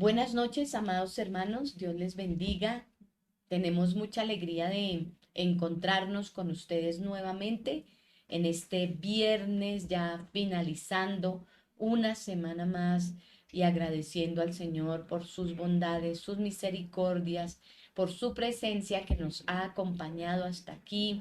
Buenas noches, amados hermanos. Dios les bendiga. Tenemos mucha alegría de encontrarnos con ustedes nuevamente en este viernes, ya finalizando una semana más y agradeciendo al Señor por sus bondades, sus misericordias, por su presencia que nos ha acompañado hasta aquí,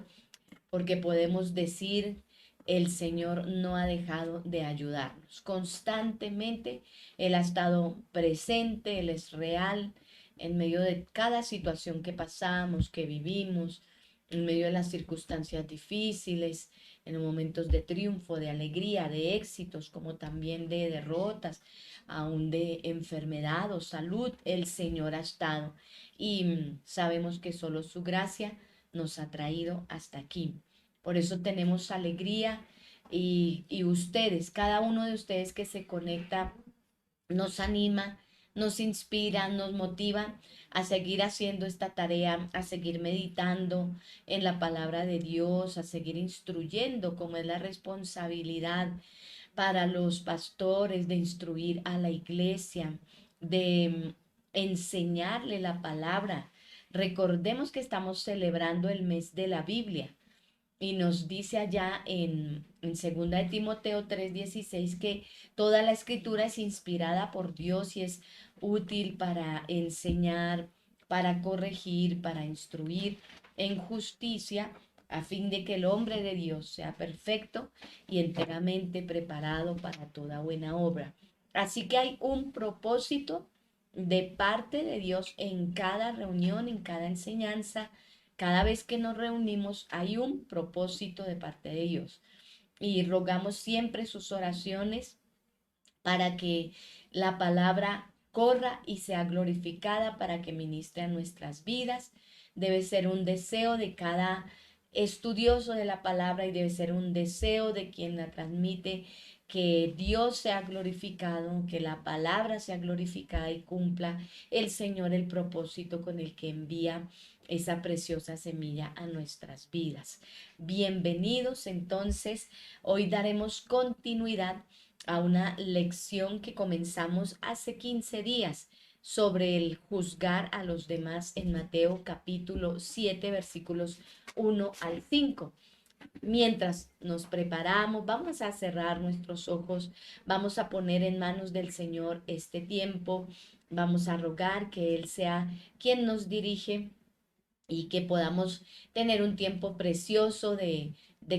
porque podemos decir, el Señor no ha dejado de ayudarnos. Constantemente Él ha estado presente, Él es real en medio de cada situación que pasamos, que vivimos, en medio de las circunstancias difíciles, en los momentos de triunfo, de alegría, de éxitos, como también de derrotas, aún de enfermedad o salud, el Señor ha estado. Y sabemos que solo su gracia nos ha traído hasta aquí. Por eso tenemos alegría y ustedes, cada uno de ustedes que se conecta, nos anima, nos inspira, nos motiva a seguir haciendo esta tarea, a seguir meditando en la palabra de Dios, a seguir instruyendo, como es la responsabilidad para los pastores de instruir a la iglesia, de enseñarle la palabra. Recordemos que estamos celebrando el mes de la Biblia. Y nos dice allá en 2 de Timoteo 3:16 que toda la escritura es inspirada por Dios y es útil para enseñar, para corregir, para instruir en justicia, a fin de que el hombre de Dios sea perfecto y enteramente preparado para toda buena obra. Así que hay un propósito de parte de Dios en cada reunión, en cada enseñanza. Cada vez que nos reunimos hay un propósito de parte de Dios y rogamos siempre sus oraciones para que la palabra corra y sea glorificada, para que ministre a nuestras vidas. Debe ser un deseo de cada estudioso de la palabra y debe ser un deseo de quien la transmite, que Dios sea glorificado, que la palabra sea glorificada y cumpla el Señor el propósito con el que envía esa preciosa semilla a nuestras vidas. Bienvenidos entonces, hoy daremos continuidad a una lección que comenzamos hace 15 días sobre el juzgar a los demás en Mateo capítulo 7 versículos 1 al 5. Mientras nos preparamos, vamos a cerrar nuestros ojos, vamos a poner en manos del Señor este tiempo, vamos a rogar que Él sea quien nos dirige y que podamos tener un tiempo precioso de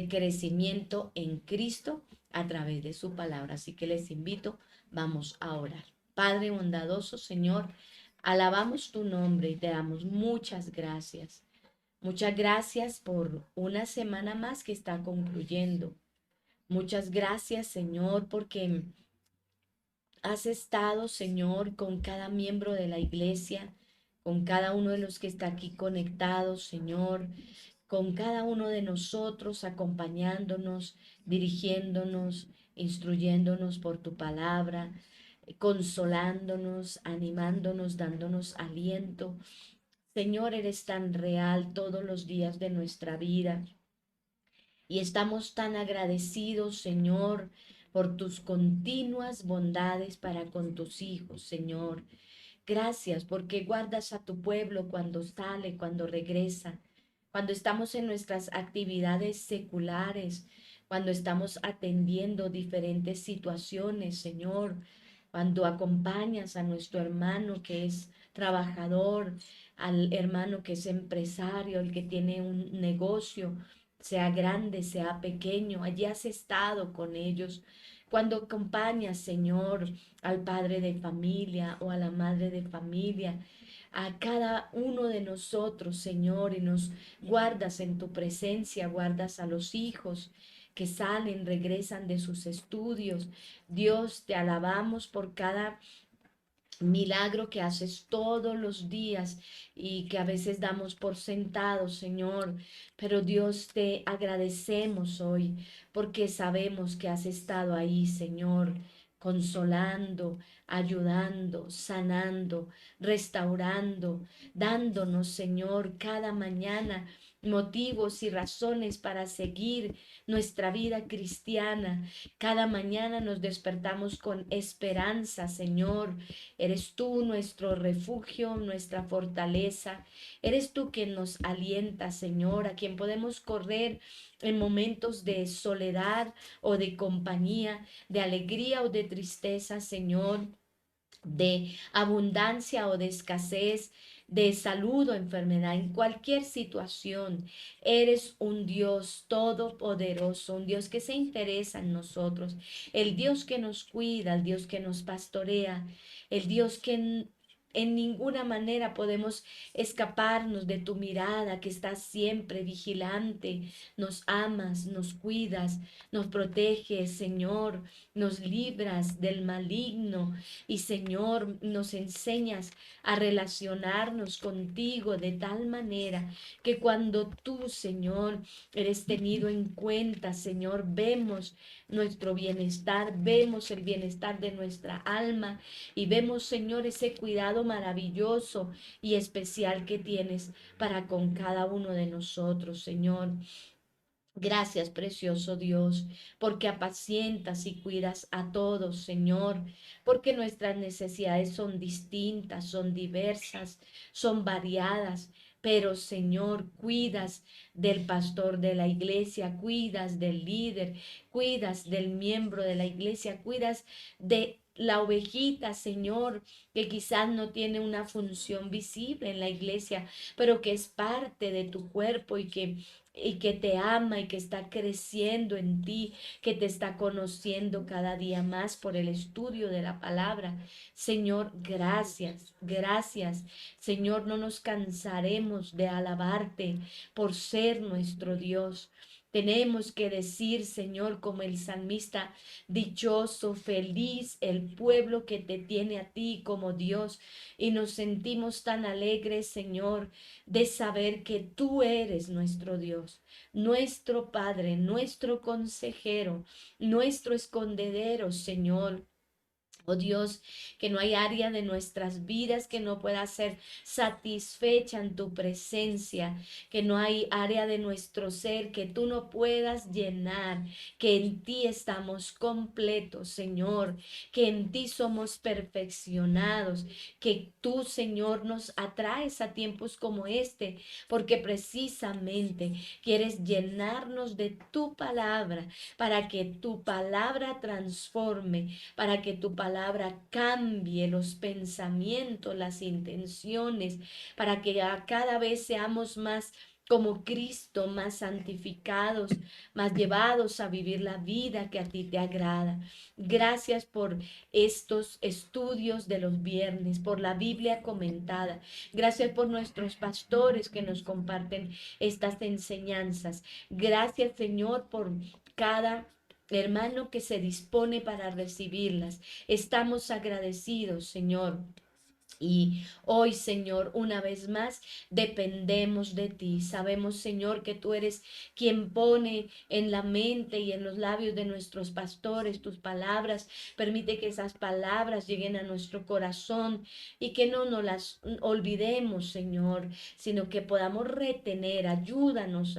crecimiento en Cristo a través de su palabra. Así que les invito, vamos a orar. Padre bondadoso, Señor, alabamos tu nombre y te damos muchas gracias. Muchas gracias por una semana más que está concluyendo. Muchas gracias, Señor, porque has estado, Señor, con cada miembro de la iglesia, con cada uno de los que está aquí conectados, Señor, con cada uno de nosotros, acompañándonos, dirigiéndonos, instruyéndonos por tu palabra, consolándonos, animándonos, dándonos aliento. Señor, eres tan real todos los días de nuestra vida. Y estamos tan agradecidos, Señor, por tus continuas bondades para con tus hijos, Señor. Gracias porque guardas a tu pueblo cuando sale, cuando regresa, cuando estamos en nuestras actividades seculares, cuando estamos atendiendo diferentes situaciones, Señor, cuando acompañas a nuestro hermano que es trabajador, al hermano que es empresario, el que tiene un negocio, sea grande, sea pequeño, allí has estado con ellos. Cuando acompañas, Señor, al padre de familia o a la madre de familia, a cada uno de nosotros, Señor, y nos guardas en tu presencia, guardas a los hijos que salen, regresan de sus estudios. Dios, te alabamos por cada milagro que haces todos los días y que a veces damos por sentado, Señor. Pero Dios, te agradecemos hoy porque sabemos que has estado ahí, Señor, consolando, ayudando, sanando, restaurando, dándonos, Señor, cada mañana motivos y razones para seguir nuestra vida cristiana. Cada mañana nos despertamos con esperanza, Señor. Eres tú nuestro refugio, nuestra fortaleza. Eres tú quien nos alienta, Señor, a quien podemos correr en momentos de soledad o de compañía, de alegría o de tristeza, Señor, de abundancia o de escasez, de salud o enfermedad, en cualquier situación. Eres un Dios todopoderoso, un Dios que se interesa en nosotros, el Dios que nos cuida, el Dios que nos pastorea, el Dios que en ninguna manera podemos escaparnos de tu mirada, que estás siempre vigilante, nos amas, nos cuidas, nos proteges, Señor, nos libras del maligno y, Señor, nos enseñas a relacionarnos contigo de tal manera que cuando tú, Señor, eres tenido en cuenta, Señor, vemos nuestro bienestar, vemos el bienestar de nuestra alma y vemos, Señor, ese cuidado maravilloso y especial que tienes para con cada uno de nosotros, Señor. Gracias, precioso Dios, porque apacientas y cuidas a todos, Señor, porque nuestras necesidades son distintas, son diversas, son variadas, pero Señor, cuidas del pastor de la iglesia, cuidas del líder, cuidas del miembro de la iglesia, cuidas de la ovejita, Señor, que quizás no tiene una función visible en la iglesia, pero que es parte de tu cuerpo y que te ama y que está creciendo en ti, que te está conociendo cada día más por el estudio de la palabra. Señor, gracias, gracias. Señor, no nos cansaremos de alabarte por ser nuestro Dios. Tenemos que decir, Señor, como el salmista, dichoso, feliz el pueblo que te tiene a ti como Dios. Y nos sentimos tan alegres, Señor, de saber que tú eres nuestro Dios, nuestro Padre, nuestro consejero, nuestro escondedero, Señor. Oh Dios, que no hay área de nuestras vidas que no pueda ser satisfecha en tu presencia, que no hay área de nuestro ser que tú no puedas llenar, que en ti estamos completos, Señor, que en ti somos perfeccionados, que tú, Señor, nos atraes a tiempos como este, porque precisamente quieres llenarnos de tu palabra, para que tu palabra transforme, para que tu palabra cambie los pensamientos, las intenciones, para que cada vez seamos más como Cristo, más santificados, más llevados a vivir la vida que a ti te agrada. Gracias por estos estudios de los viernes, por la Biblia comentada. Gracias por nuestros pastores que nos comparten estas enseñanzas. Gracias, Señor, por cada hermano que se dispone para recibirlas. Estamos agradecidos, Señor. Y hoy, Señor, una vez más, dependemos de ti. Sabemos, Señor, que tú eres quien pone en la mente y en los labios de nuestros pastores tus palabras. Permite que esas palabras lleguen a nuestro corazón y que no nos las olvidemos, Señor, sino que podamos retener. Ayúdanos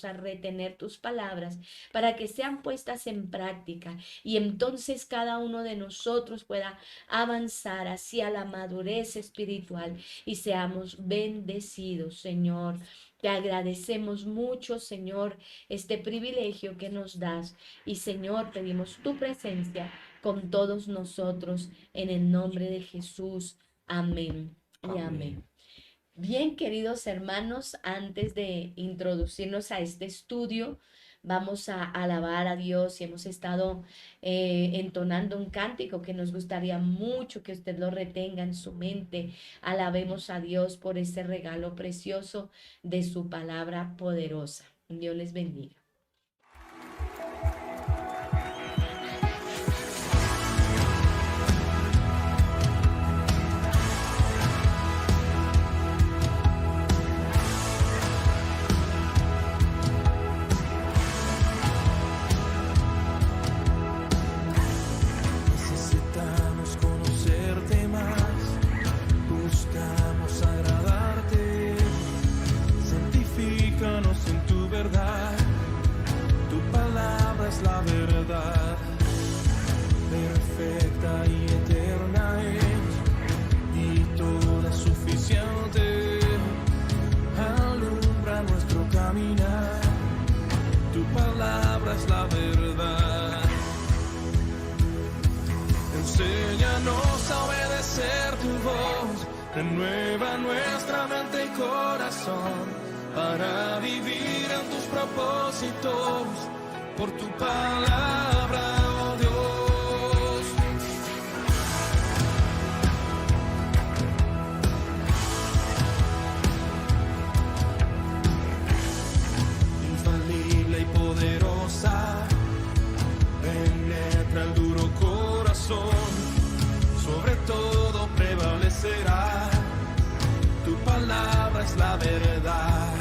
a retener tus palabras para que sean puestas en práctica y entonces cada uno de nosotros pueda avanzar hacia la madurez espiritual y seamos bendecidos, Señor. Te agradecemos mucho, Señor, este privilegio que nos das y, Señor, pedimos tu presencia con todos nosotros en el nombre de Jesús. Amén y amén. Bien, queridos hermanos, antes de introducirnos a este estudio, vamos a alabar a Dios y hemos estado entonando un cántico que nos gustaría mucho que usted lo retenga en su mente. Alabemos a Dios por ese regalo precioso de su palabra poderosa. Dios les bendiga. Buscamos agradarte, santifica tu voz, renueva nuestra mente y corazón para vivir en tus propósitos, por tu palabra, oh Dios. Infalible y poderosa, penetra el duro corazón, sobre todo prevalecerá, tu palabra es la verdad.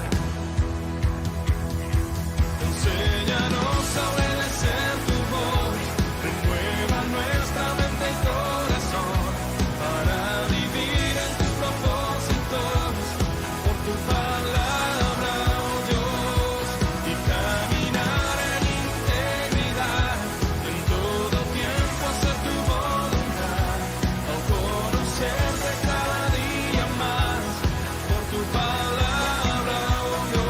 Enséñanos a obedecer tu voz, renueva nuestra mente y corazón, para vivir en tus propósitos, por tu palabra, oh Dios, y caminar en integridad, en todo tiempo hacer tu voluntad, al conocerte cada día más, por tu palabra, oh Dios.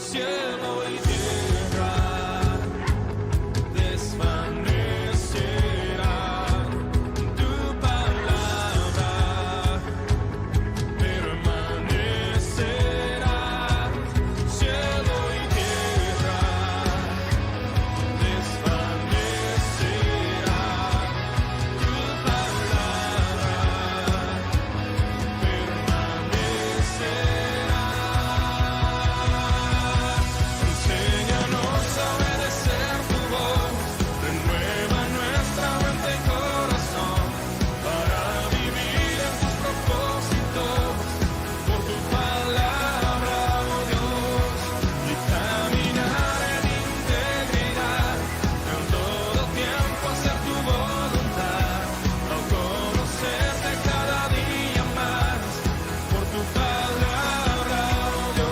Cielo y tierra desvanecerán, tu palabra permanecerá. Cielo y tierra desvanecerán, tu palabra permanecerá. Enséñanos a obedecer tu voz, renueva nuestra mente y corazón, para vivir en tus propósitos, por tu palabra, oh Dios, y caminar en integridad, en todo tiempo hacer tu voluntad, al conocerte cada día más, por tu palabra, oh Dios.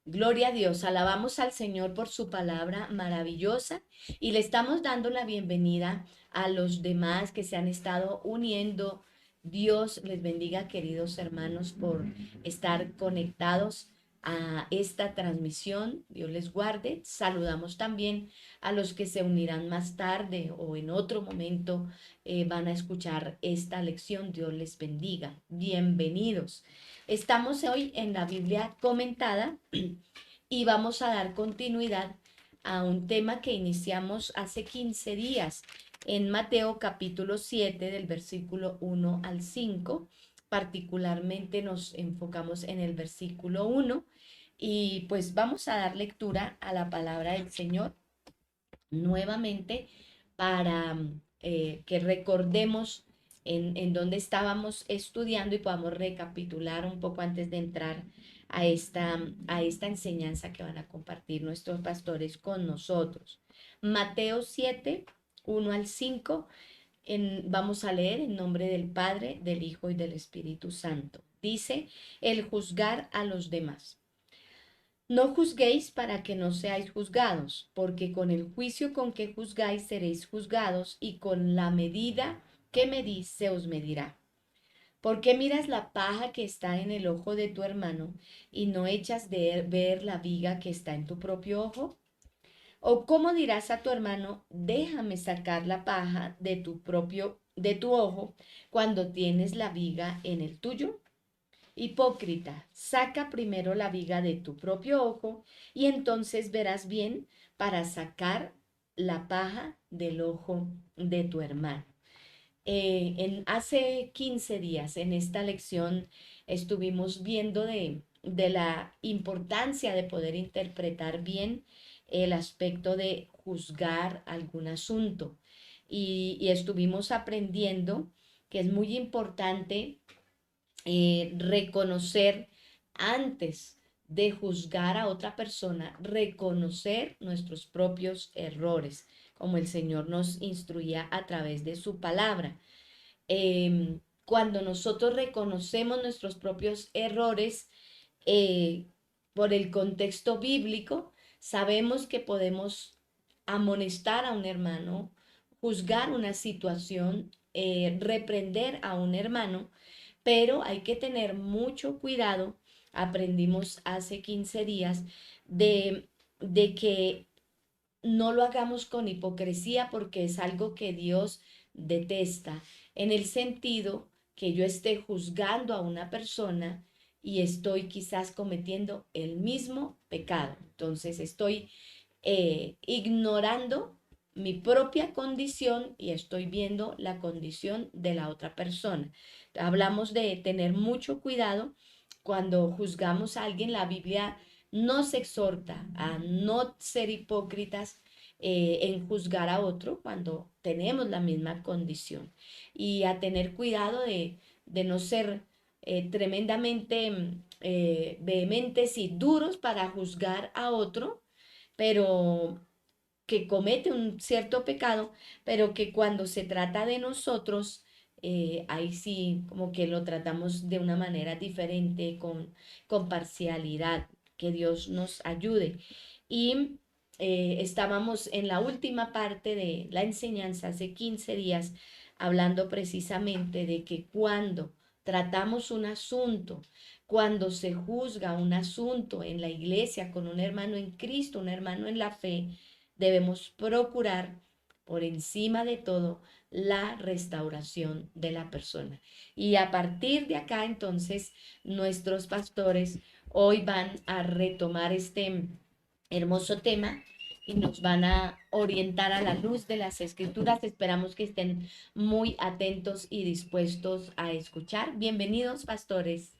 Gloria a Dios, alabamos al Señor por su palabra maravillosa y le estamos dando la bienvenida a los demás que se han estado uniendo. Dios les bendiga, queridos hermanos, por estar conectados a esta transmisión. Dios les guarde. Saludamos también a los que se unirán más tarde o en otro momento van a escuchar esta lección. Dios les bendiga. Bienvenidos. Estamos hoy en la Biblia comentada y vamos a dar continuidad a un tema que iniciamos hace 15 días en Mateo capítulo 7 del versículo 1 al 5. Particularmente nos enfocamos en el versículo 1 y pues vamos a dar lectura a la palabra del Señor nuevamente para que recordemos en dónde estábamos estudiando y podamos recapitular un poco antes de entrar a esta enseñanza que van a compartir nuestros pastores con nosotros. Mateo 7, 1 al 5, vamos a leer en nombre del Padre, del Hijo y del Espíritu Santo. Dice, el juzgar a los demás. No juzguéis para que no seáis juzgados, porque con el juicio con que juzgáis seréis juzgados, y con la medida ¿qué medís se os medirá? ¿Por qué miras la paja que está en el ojo de tu hermano y no echas de ver la viga que está en tu propio ojo? ¿O cómo dirás a tu hermano, déjame sacar la paja de tu ojo, cuando tienes la viga en el tuyo? Hipócrita, saca primero la viga de tu propio ojo y entonces verás bien para sacar la paja del ojo de tu hermano. Hace 15 días en esta lección estuvimos viendo de la importancia de poder interpretar bien el aspecto de juzgar algún asunto y estuvimos aprendiendo que es muy importante reconocer antes de juzgar a otra persona, reconocer nuestros propios errores, como el Señor nos instruía a través de su palabra. Cuando nosotros reconocemos nuestros propios errores eh, por el contexto bíblico, sabemos que podemos amonestar a un hermano, juzgar una situación, reprender a un hermano, pero hay que tener mucho cuidado. Aprendimos hace 15 días de que no lo hagamos con hipocresía, porque es algo que Dios detesta, en el sentido que yo esté juzgando a una persona y estoy quizás cometiendo el mismo pecado. Entonces estoy ignorando mi propia condición y estoy viendo la condición de la otra persona. Hablamos de tener mucho cuidado cuando juzgamos a alguien. La Biblia nos exhorta a no ser hipócritas en juzgar a otro cuando tenemos la misma condición y a tener cuidado de no ser tremendamente vehementes y duros para juzgar a otro, pero que comete un cierto pecado, pero que cuando se trata de nosotros, ahí sí como que lo tratamos de una manera diferente, con parcialidad. Que Dios nos ayude. Y estábamos en la última parte de la enseñanza hace 15 días hablando precisamente de que cuando tratamos un asunto, cuando se juzga un asunto en la iglesia con un hermano en Cristo, un hermano en la fe, debemos procurar por encima de todo la restauración de la persona. Y a partir de acá, entonces, nuestros pastores hoy van a retomar este hermoso tema y nos van a orientar a la luz de las escrituras. Esperamos que estén muy atentos y dispuestos a escuchar. Bienvenidos, pastores.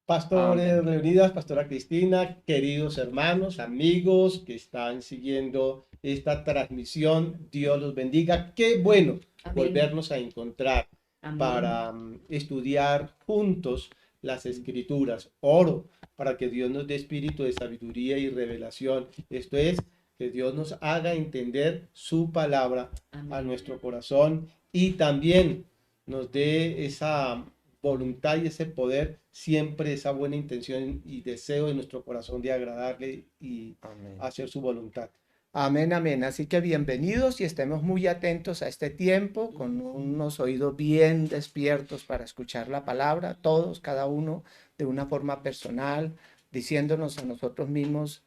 Pastores reunidas, Pastora Cristina, queridos hermanos, amigos que están siguiendo esta transmisión, Dios los bendiga. Qué bueno Amén. volvernos a encontrar Amén. para estudiar juntos las escrituras. Oro para que Dios nos dé espíritu de sabiduría y revelación. Esto es, que Dios nos haga entender su palabra a Amén. nuestro corazón y también nos dé esa voluntad y ese poder, siempre esa buena intención y deseo en nuestro corazón de agradarle y hacer su voluntad. Amén, amén. Así que bienvenidos y estemos muy atentos a este tiempo, con unos oídos bien despiertos para escuchar la palabra, todos, cada uno, de una forma personal, diciéndonos a nosotros mismos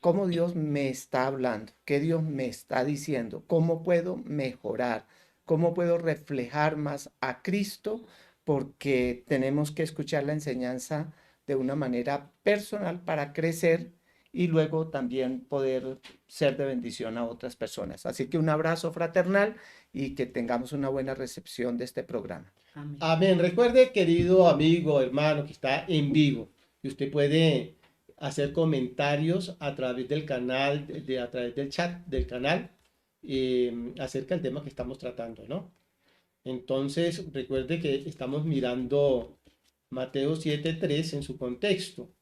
cómo Dios me está hablando, qué Dios me está diciendo, cómo puedo mejorar, cómo puedo reflejar más a Cristo, porque tenemos que escuchar la enseñanza de una manera personal para crecer y luego también poder ser de bendición a otras personas. Así que un abrazo fraternal y que tengamos una buena recepción de este programa. Amén. Amén. Recuerde, querido amigo, hermano, que está en vivo, que usted puede hacer comentarios a través del canal, a través del chat del canal, acerca del tema que estamos tratando, ¿no? Entonces, recuerde que estamos mirando Mateo 7:3 en su contexto.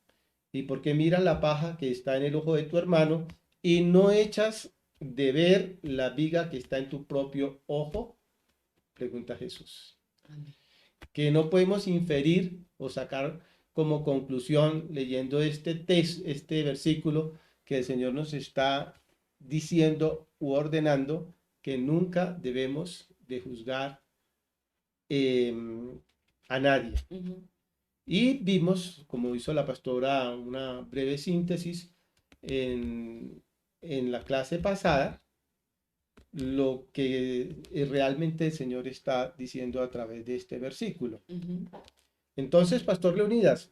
¿Y por qué miras la paja que está en el ojo de tu hermano y no echas de ver la viga que está en tu propio ojo? Pregunta Jesús. Amén. Que no podemos inferir o sacar como conclusión leyendo este versículo, que el Señor nos está diciendo u ordenando que nunca debemos de juzgar a nadie. Ujú. Y vimos, como hizo la pastora, una breve síntesis en la clase pasada, lo que realmente el Señor está diciendo a través de este versículo. Ujú. Entonces, Pastor Leonidas,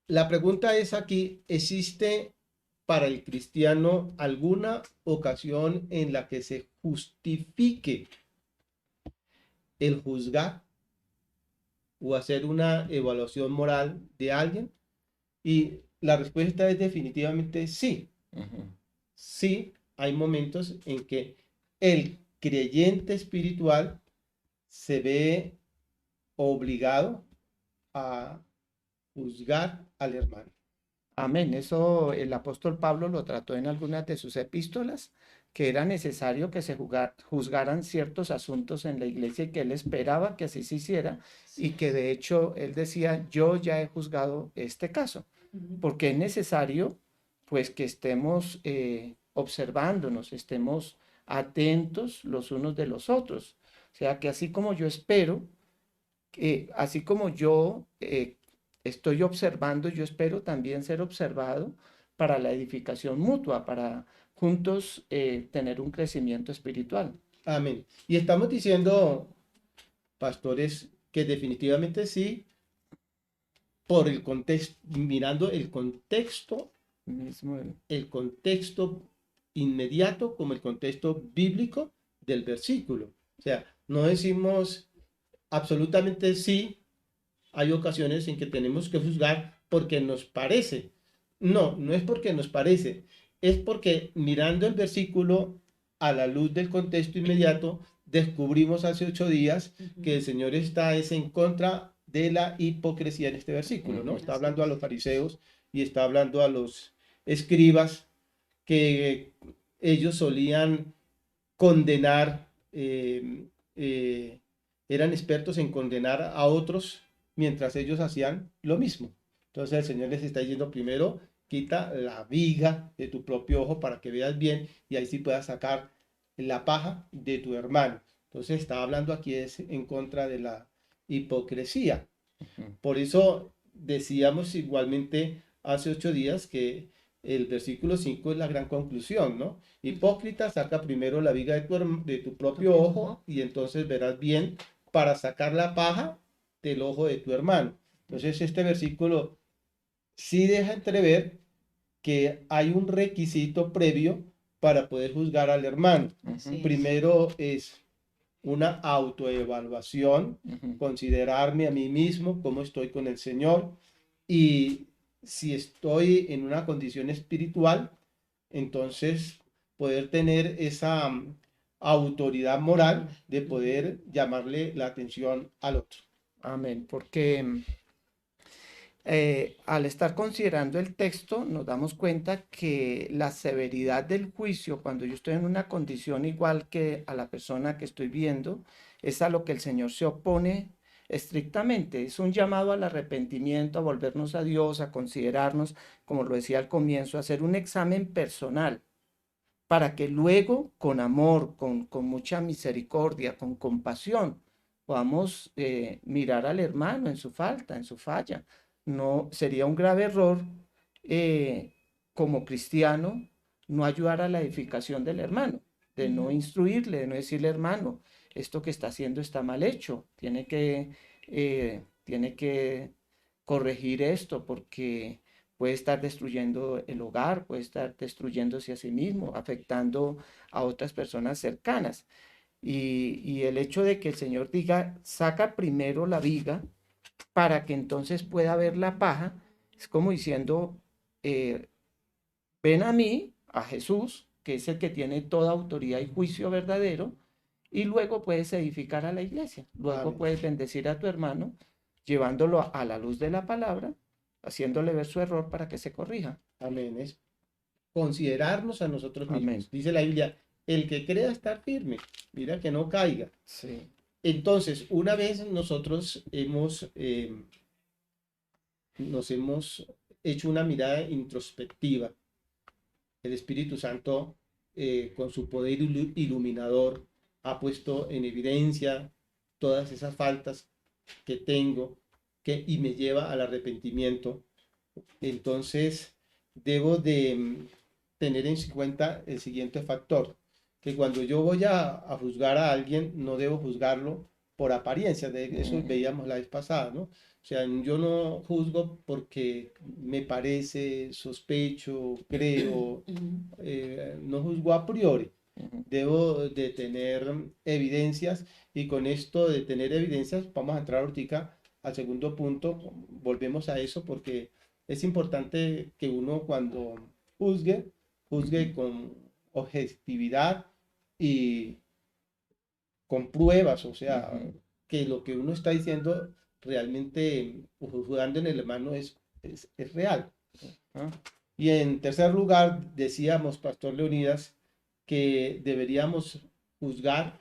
la pregunta es aquí, ¿existe para el cristiano alguna ocasión en la que se justifique el juzgar o hacer una evaluación moral de alguien? Y la respuesta es definitivamente sí. Ujú. Sí, hay momentos en que el creyente espiritual se ve obligado a juzgar al hermano. Amén. Eso el apóstol Pablo lo trató en algunas de sus epístolas, que era necesario que se juzgaran ciertos asuntos en la iglesia y que él esperaba que así se hiciera y que de hecho él decía, yo ya he juzgado este caso, Ujú. porque es necesario pues que estemos observándonos, estemos atentos los unos de los otros. O sea que así como yo espero, así como yo estoy observando, yo espero también ser observado para la edificación mutua, para juntos tener un crecimiento espiritual. Amén. Y estamos diciendo, pastores, que definitivamente sí, por el contexto, mirando Mismo, el contexto inmediato como el contexto bíblico del versículo. O sea, no decimos absolutamente sí, hay ocasiones en que tenemos que juzgar porque nos parece. No, no es porque nos parece, es porque mirando el versículo a la luz del contexto inmediato, descubrimos hace 8 días que el Señor está es en contra de la hipocresía en este versículo, ¿no? Está Así hablando a es. los fariseos y está hablando a los escribas que ellos solían condenar, eran expertos en condenar a otros mientras ellos hacían lo mismo. Entonces el Señor les está diciendo primero, quita la viga de tu propio ojo para que veas bien y ahí sí puedas sacar la paja de tu hermano. Entonces está hablando aquí es en contra de la hipocresía. ujú, Por eso decíamos igualmente hace 8 días que el versículo 5 es la gran conclusión, ¿no? Hipócrita, saca primero la viga de tu propio ojo y entonces verás bien para sacar la paja del ojo de tu hermano. Entonces este versículo sí deja entrever que hay un requisito previo para poder juzgar al hermano. Así ujú, es. Primero es una autoevaluación, ujú. considerarme a mí mismo, cómo estoy con el Señor y si estoy en una condición espiritual, entonces poder tener esa autoridad moral de poder llamarle la atención al otro. Amén. Porque al estar considerando el texto, nos damos cuenta que la severidad del juicio, cuando yo estoy en una condición igual que a la persona que estoy viendo, es a lo que el Señor se opone estrictamente. Es un llamado al arrepentimiento, a volvernos a Dios, a considerarnos, como lo decía al comienzo, a hacer un examen personal para que luego, con amor, con mucha misericordia, con compasión, podamos mirar al hermano en su falta, en su falla. No sería un grave error eh, como cristiano no ayudar a la edificación del hermano, de no instruirle, de no decirle, hermano, esto que está haciendo está mal hecho, tiene que corregir esto porque puede estar destruyendo el hogar, puede estar destruyéndose a sí mismo, afectando a otras personas cercanas. Y el hecho de que el Señor diga, saca primero la viga para que entonces pueda ver la paja, es como diciendo, eh, ven a mí, a Jesús, que es el que tiene toda autoridad y juicio verdadero, y luego puedes edificar a la iglesia, luego Amén. puedes bendecir a tu hermano, llevándolo a la luz de la palabra, haciéndole ver su error para que se corrija. Amén. Es considerarnos a nosotros Amén. mismos. Dice la Biblia, el que crea estar firme, mira que no caiga. Sí. Entonces, una vez nosotros nos hemos hecho una mirada introspectiva, el Espíritu Santo, con su poder iluminador, ha puesto en evidencia todas esas faltas que tengo y me lleva al arrepentimiento. Entonces, debo de tener en cuenta el siguiente factor, que cuando yo voy a juzgar a alguien, no debo juzgarlo por apariencia, de eso veíamos la vez pasada, ¿no? O sea, yo no juzgo porque me parece, sospecho, creo, no juzgo a priori. Debo de tener evidencias y con esto de tener evidencias vamos a entrar ahorita al segundo punto, volvemos a eso porque es importante que uno cuando juzgue con objetividad y con pruebas, o sea, que lo que uno está diciendo realmente, juzgando en el hermano, es real. Ah, Y en tercer lugar, decíamos, Pastor Leonidas, que deberíamos juzgar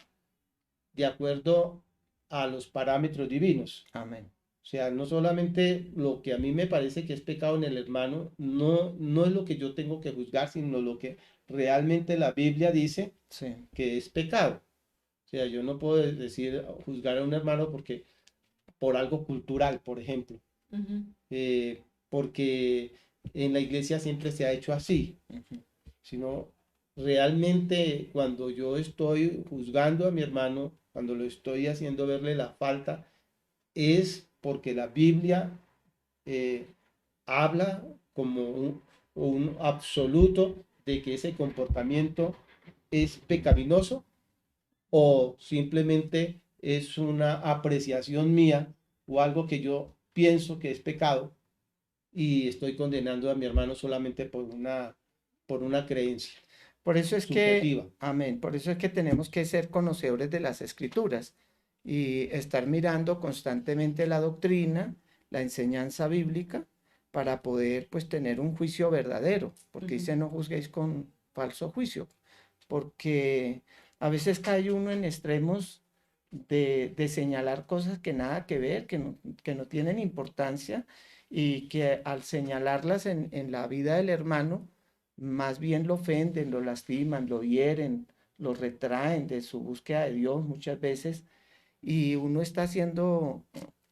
de acuerdo a los parámetros divinos. amén. O sea, no solamente lo que a mí me parece que es pecado en el hermano, no es lo que yo tengo que juzgar, sino lo que realmente la Biblia dice Sí. que es pecado. O sea, yo no puedo decir juzgar a un hermano porque por algo cultural, por ejemplo, Ujú. porque en la iglesia siempre se ha hecho así, Ujú. sino realmente cuando yo estoy juzgando a mi hermano, cuando lo estoy haciendo verle la falta, es porque la Biblia eh, habla como un absoluto de que ese comportamiento es pecaminoso o simplemente es una apreciación mía o algo que yo pienso que es pecado y estoy condenando a mi hermano solamente por una creencia Por eso es que, subjetiva. amén, por eso es que tenemos que ser conocedores de las escrituras y estar mirando constantemente la doctrina, la enseñanza bíblica, para poder pues tener un juicio verdadero, porque Ujú. dice no juzguéis con falso juicio, porque a veces cae uno en extremos de señalar cosas que nada que ver, que no tienen importancia y que al señalarlas en la vida del hermano, más bien lo ofenden, lo lastiman, lo hieren, lo retraen de su búsqueda de Dios muchas veces y uno está haciendo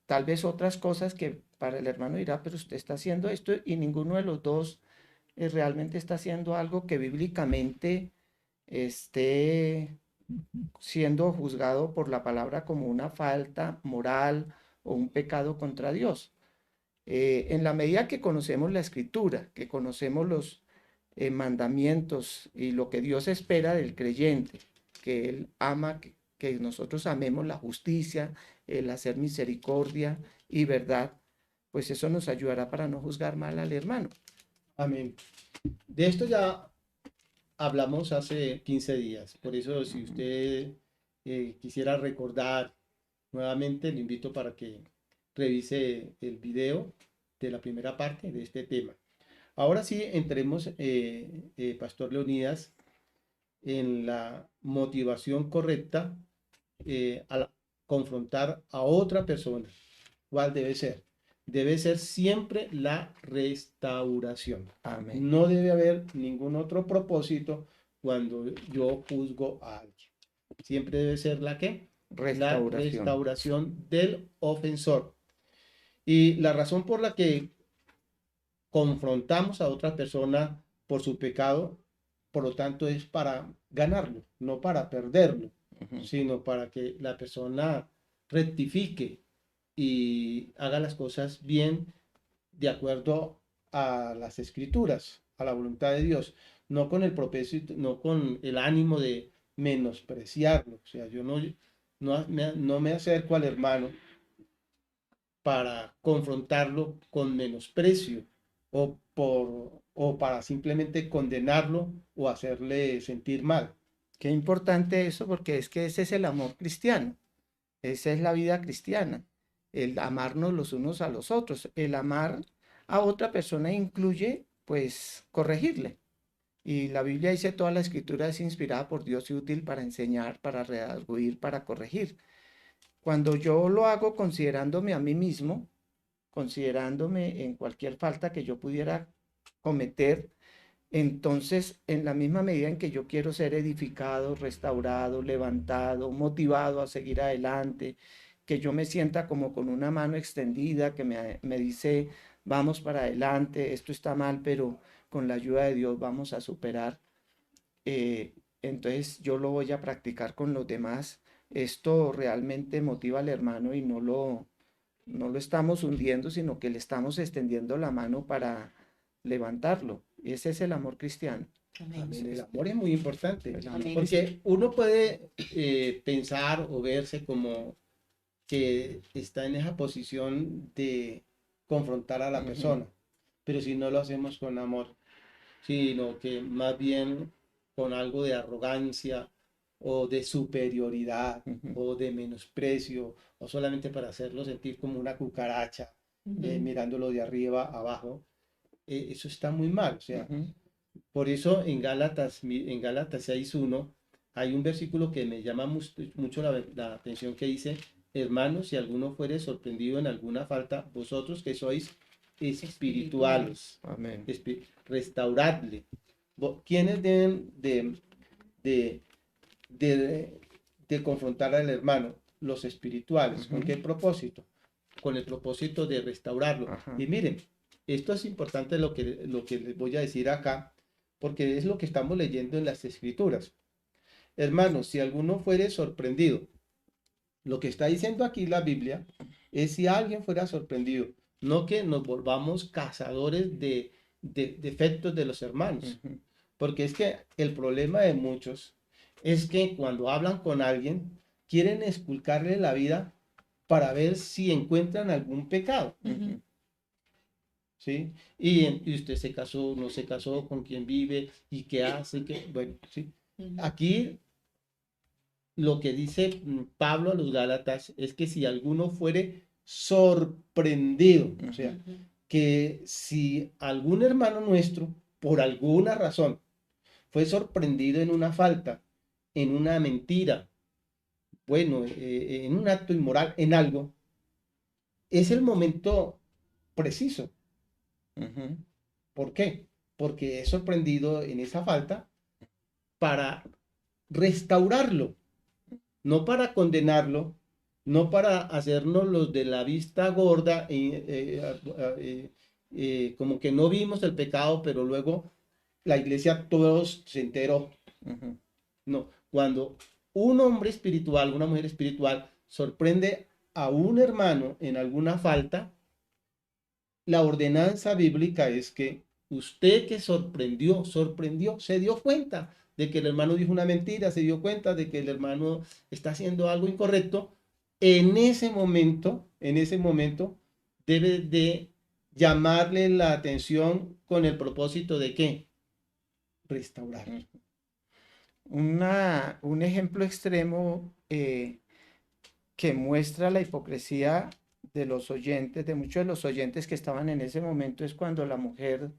tal vez otras cosas que para el hermano dirá, pero usted está haciendo esto y ninguno de los dos realmente está haciendo algo que bíblicamente esté siendo juzgado por la palabra como una falta moral o un pecado contra Dios. En la medida que conocemos la escritura, que conocemos los mandamientos y lo que Dios espera del creyente, que Él ama, que nosotros amemos la justicia, el hacer misericordia y verdad, pues eso nos ayudará para no juzgar mal al hermano. Amén. De esto ya hablamos hace 15 días, por eso si usted quisiera recordar nuevamente, le invito para que revise el video de la primera parte de este tema. Ahora sí, entremos, Pastor Leonidas, en la motivación correcta al confrontar a otra persona. ¿Cuál debe ser? Debe ser siempre la restauración. Amén. No debe haber ningún otro propósito cuando yo juzgo a alguien. Siempre debe ser la ¿qué? La Restauración. restauración del ofensor. Y la razón por la que confrontamos a otra persona por su pecado, por lo tanto, es para ganarlo, no para perderlo, Ujú. sino para que la persona rectifique y haga las cosas bien de acuerdo a las escrituras, a la voluntad de Dios, no con el propósito, no con el ánimo de menospreciarlo. O sea, yo no me acerco al hermano para confrontarlo con menosprecio o para simplemente condenarlo o hacerle sentir mal. Qué importante eso porque es que ese es el amor cristiano, esa es la vida cristiana, el amarnos los unos a los otros. El amar a otra persona incluye pues corregirle. Y la Biblia dice toda la escritura es inspirada por Dios y útil para enseñar, para redarguir, para corregir. Cuando yo lo hago considerándome a mí mismo, considerándome en cualquier falta que yo pudiera cometer, Entonces, en la misma medida en que yo quiero ser edificado, restaurado, levantado, motivado a seguir adelante, que yo me sienta como con una mano extendida que me dice, vamos para adelante, esto está mal, pero con la ayuda de Dios vamos a superar. Entonces yo lo voy a practicar con los demás. Esto realmente motiva al hermano y no lo estamos hundiendo, sino que le estamos extendiendo la mano para levantarlo. Ese es el amor cristiano. Amén. Amén. El amor es muy importante, El amor. Amén. porque uno puede pensar o verse como que está en esa posición de confrontar a la Ujú. persona, pero si no lo hacemos con amor, sino que más bien con algo de arrogancia o de superioridad Ujú. o de menosprecio o solamente para hacerlo sentir como una cucaracha, Ujú. mirándolo de arriba abajo, eso está muy mal. O sea, Ujú. por eso en Gálatas 6:1 hay un versículo que me llama mucho la atención que dice, hermanos, si alguno fuere sorprendido en alguna falta, vosotros que sois espirituales, Amén. restauradle. ¿Quiénes deben de, de, de confrontar al hermano? Los espirituales. ¿Con Ujú. qué propósito? Con el propósito de restaurarlo. Ajá. Y miren, esto es importante lo que les voy a decir acá, porque es lo que estamos leyendo en las escrituras. Hermanos, si alguno fuere sorprendido, lo que está diciendo aquí la Biblia es si alguien fuera sorprendido, no que nos volvamos cazadores de defectos de los hermanos, Ujú. porque es que el problema de muchos es que cuando hablan con alguien, quieren esculcarle la vida para ver si encuentran algún pecado. Ujú. ¿Sí? Y usted se casó, no se casó, con quién vive y qué hace, bueno, ¿sí? Ujú. Aquí lo que dice Pablo a los Gálatas es que si alguno fuere sorprendido, o sea, Ujú. que si algún hermano nuestro, por alguna razón, fue sorprendido en una falta, en una mentira, bueno, en un acto inmoral, en algo, es el momento preciso. Ujú. ¿Por qué? Porque es sorprendido en esa falta para restaurarlo, no para condenarlo, no para hacernos los de la vista gorda, como que no vimos el pecado, pero luego la iglesia todos se enteró. Ujú. No, cuando un hombre espiritual, una mujer espiritual, sorprende a un hermano en alguna falta, la ordenanza bíblica es que usted que sorprendió, se dio cuenta de que el hermano dijo una mentira, se dio cuenta de que el hermano está haciendo algo incorrecto, en ese momento, debe de llamarle la atención con el propósito de ¿qué? Restaurar. Un ejemplo extremo que muestra la hipocresía de los oyentes, de muchos de los oyentes que estaban en ese momento, es cuando la mujer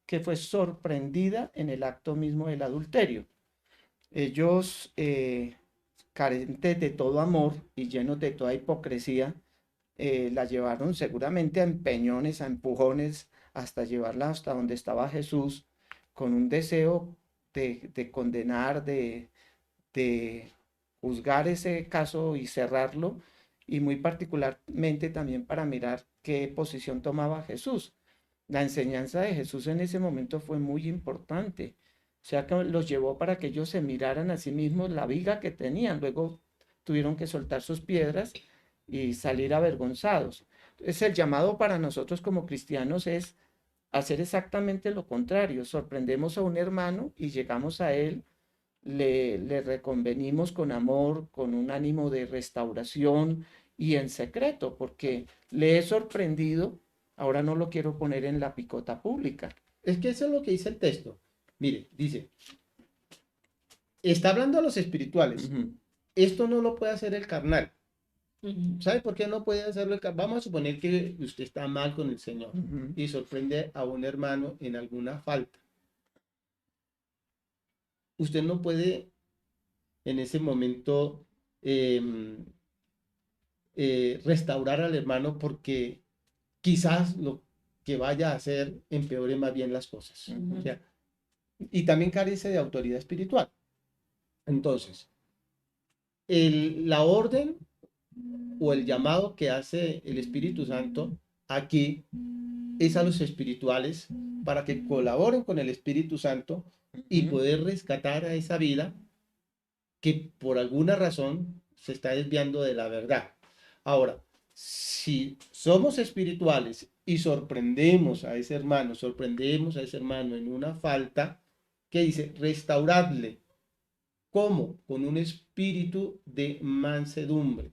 que fue sorprendida en el acto mismo del adulterio. Ellos, carentes de todo amor y llenos de toda hipocresía, la llevaron seguramente a empeñones, a empujones, hasta llevarla hasta donde estaba Jesús, con un deseo de condenar, de juzgar ese caso y cerrarlo, y muy particularmente también para mirar qué posición tomaba Jesús. La enseñanza de Jesús en ese momento fue muy importante. O sea que los llevó para que ellos se miraran a sí mismos la viga que tenían. Luego tuvieron que soltar sus piedras y salir avergonzados. Entonces el llamado para nosotros como cristianos es hacer exactamente lo contrario. Sorprendemos a un hermano y llegamos a él, le reconvenimos con amor, con un ánimo de restauración y en secreto, porque le he sorprendido, ahora no lo quiero poner en la picota pública. Es que eso es lo que dice el texto. Mire, dice, está hablando a los espirituales. Ujú. Esto no lo puede hacer el carnal. Ujú. ¿Sabe por qué no puede hacerlo el carnal? Vamos a suponer que usted está mal con el Señor Ujú. y sorprende a un hermano en alguna falta. Usted no puede en ese momento em, restaurar al hermano porque quizás lo que vaya a hacer empeore más bien las cosas. Ujú. O sea, y también carece de autoridad espiritual. Entonces, la orden o el llamado que hace el Espíritu Santo aquí es a los espirituales para que colaboren con el Espíritu Santo y poder rescatar a esa vida que por alguna razón se está desviando de la verdad. Ahora, si somos espirituales y sorprendemos a ese hermano en una falta, ¿qué dice? Restauradle. ¿Cómo? Con un espíritu de mansedumbre.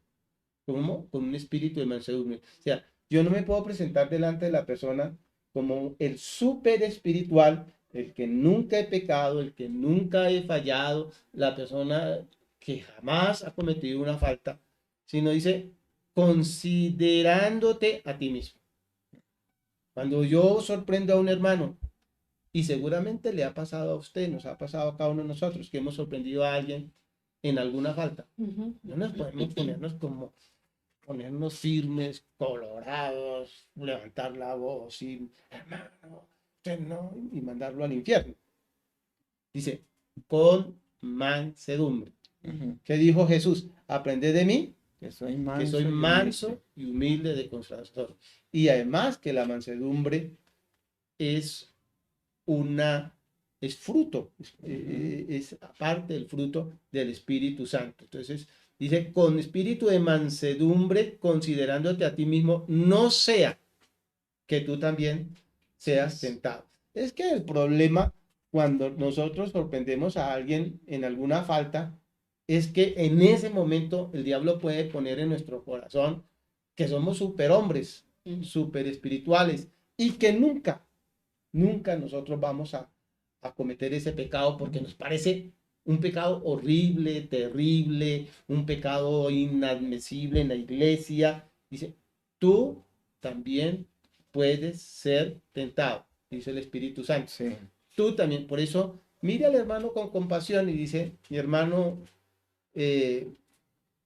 ¿Cómo? Con un espíritu de mansedumbre. O sea, yo no me puedo presentar delante de la persona como el súper espiritual, el que nunca he pecado, el que nunca he fallado, la persona que jamás ha cometido una falta, sino dice, considerándote a ti mismo. Cuando yo sorprendo a un hermano, y seguramente le ha pasado a usted, nos ha pasado a cada uno de nosotros, que hemos sorprendido a alguien en alguna falta, no nos podemos ponernos firmes, colorados, levantar la voz y, hermano, usted no, y mandarlo al infierno. Dice, con mansedumbre. ¿Qué dijo Jesús? Aprended de mí, Que soy que soy manso y humilde de corazón. Y además que la mansedumbre es fruto, es parte del fruto del Espíritu Santo. Entonces, dice, con espíritu de mansedumbre, considerándote a ti mismo, no sea que tú también seas tentado. Es que el problema cuando nosotros sorprendemos a alguien en alguna falta es que en ese momento el diablo puede poner en nuestro corazón que somos superhombres, super espirituales y que nunca nosotros vamos a cometer ese pecado porque nos parece un pecado horrible, terrible, un pecado inadmisible en la iglesia. Dice, tú también puedes ser tentado, dice el Espíritu Santo. Sí. Tú también, por eso, mira al hermano con compasión y dice, mi hermano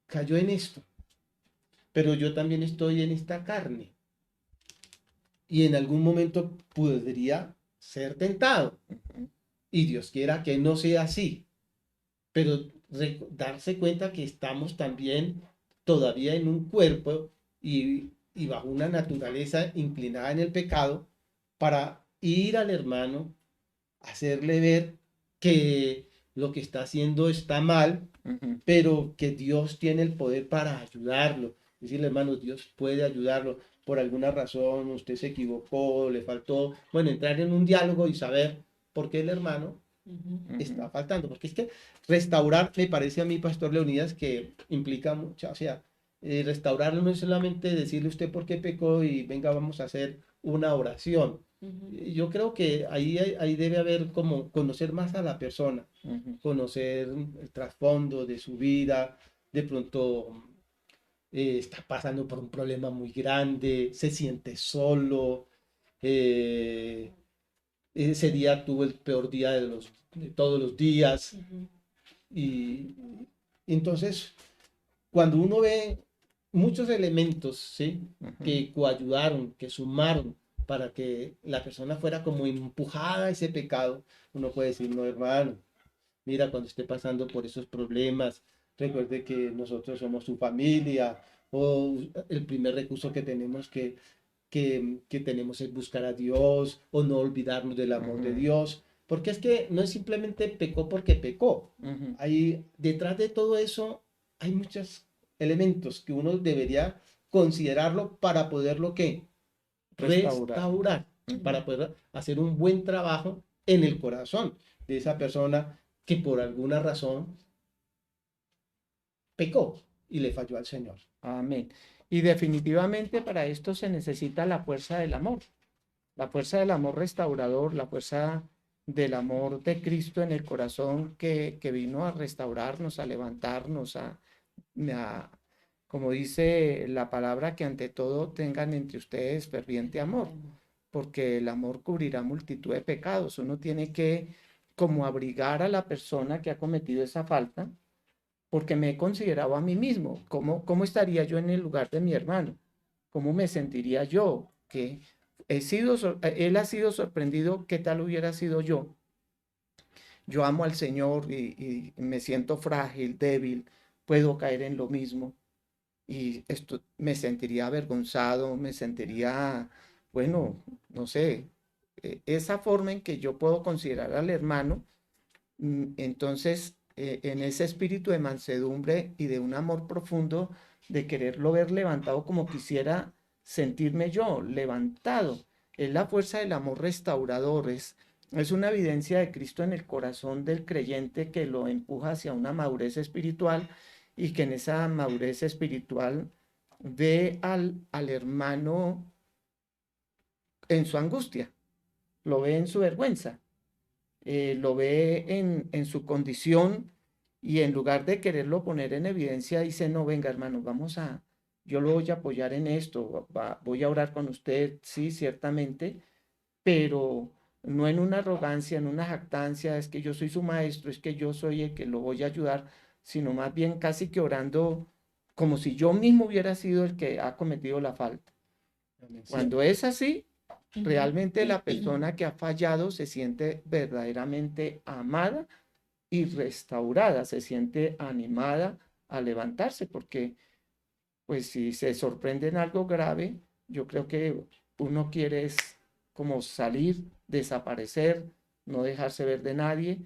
cayó en esto, pero yo también estoy en esta carne. Y en algún momento podría ser tentado. Y Dios quiera que no sea así. Pero darse cuenta que estamos también todavía en un cuerpo y bajo una naturaleza inclinada en el pecado, para ir al hermano, hacerle ver que lo que está haciendo está mal, pero que Dios tiene el poder para ayudarlo. Decirle, hermano, Dios puede ayudarlo. Por alguna razón usted se equivocó, le faltó, bueno, entrar en un diálogo y saber por qué el hermano está faltando. Porque es que restaurar, me parece a mí, Pastor Leonidas, que implica mucho, o sea, restaurar no es solamente decirle usted por qué pecó y venga, vamos a hacer una oración. Yo creo que ahí debe haber como conocer más a la persona, conocer el trasfondo de su vida, de pronto está pasando por un problema muy grande, se siente solo, ese día tuvo el peor día de todos los días. Y entonces, cuando uno ve muchos elementos, ¿sí? Que coayudaron, que sumaron para que la persona fuera como empujada a ese pecado, uno puede decir, no, hermano, mira, cuando esté pasando por esos problemas, recuerde que nosotros somos su familia, o el primer recurso que tenemos que tenemos es buscar a Dios, o no olvidarnos del amor de Dios, porque es que no es simplemente pecó porque pecó. Hay, detrás de todo eso hay muchos elementos que uno debería considerarlo para poderlo ¿qué? Restaurar, para poder hacer un buen trabajo en el corazón de esa persona que por alguna razón pecó y le falló al Señor. Amén. Y definitivamente para esto se necesita la fuerza del amor restaurador, la fuerza del amor de Cristo en el corazón que vino a restaurarnos, a levantarnos, como dice la palabra, que ante todo tengan entre ustedes ferviente amor, porque el amor cubrirá multitud de pecados. Uno tiene que como abrigar a la persona que ha cometido esa falta, porque me he considerado a mí mismo. ¿Cómo estaría yo en el lugar de mi hermano? ¿Cómo me sentiría yo? Que él ha sido sorprendido, ¿qué tal hubiera sido yo? yo amo al Señor y me siento frágil, débil, puedo caer en lo mismo y esto me sentiría avergonzado, me sentiría, bueno, no sé, esa forma en que yo puedo considerar al hermano, entonces en ese espíritu de mansedumbre y de un amor profundo, de quererlo ver levantado como quisiera sentirme yo, levantado. Es la fuerza del amor restaurador, es una evidencia de Cristo en el corazón del creyente que lo empuja hacia una madurez espiritual y que en esa madurez espiritual ve al hermano en su angustia, lo ve en su vergüenza, lo ve en su condición y en lugar de quererlo poner en evidencia, dice, no, venga hermano, yo lo voy a apoyar en esto, voy a orar con usted, sí, ciertamente, pero no en una arrogancia, en una jactancia, es que yo soy su maestro, es que yo soy el que lo voy a ayudar, sino más bien casi que orando como si yo mismo hubiera sido el que ha cometido la falta. Amén. Sí. Cuando es así, Ujú. realmente la persona que ha fallado se siente verdaderamente amada y restaurada, se siente animada a levantarse, porque pues si se sorprende en algo grave, yo creo que uno quiere es como salir, desaparecer, no dejarse ver de nadie,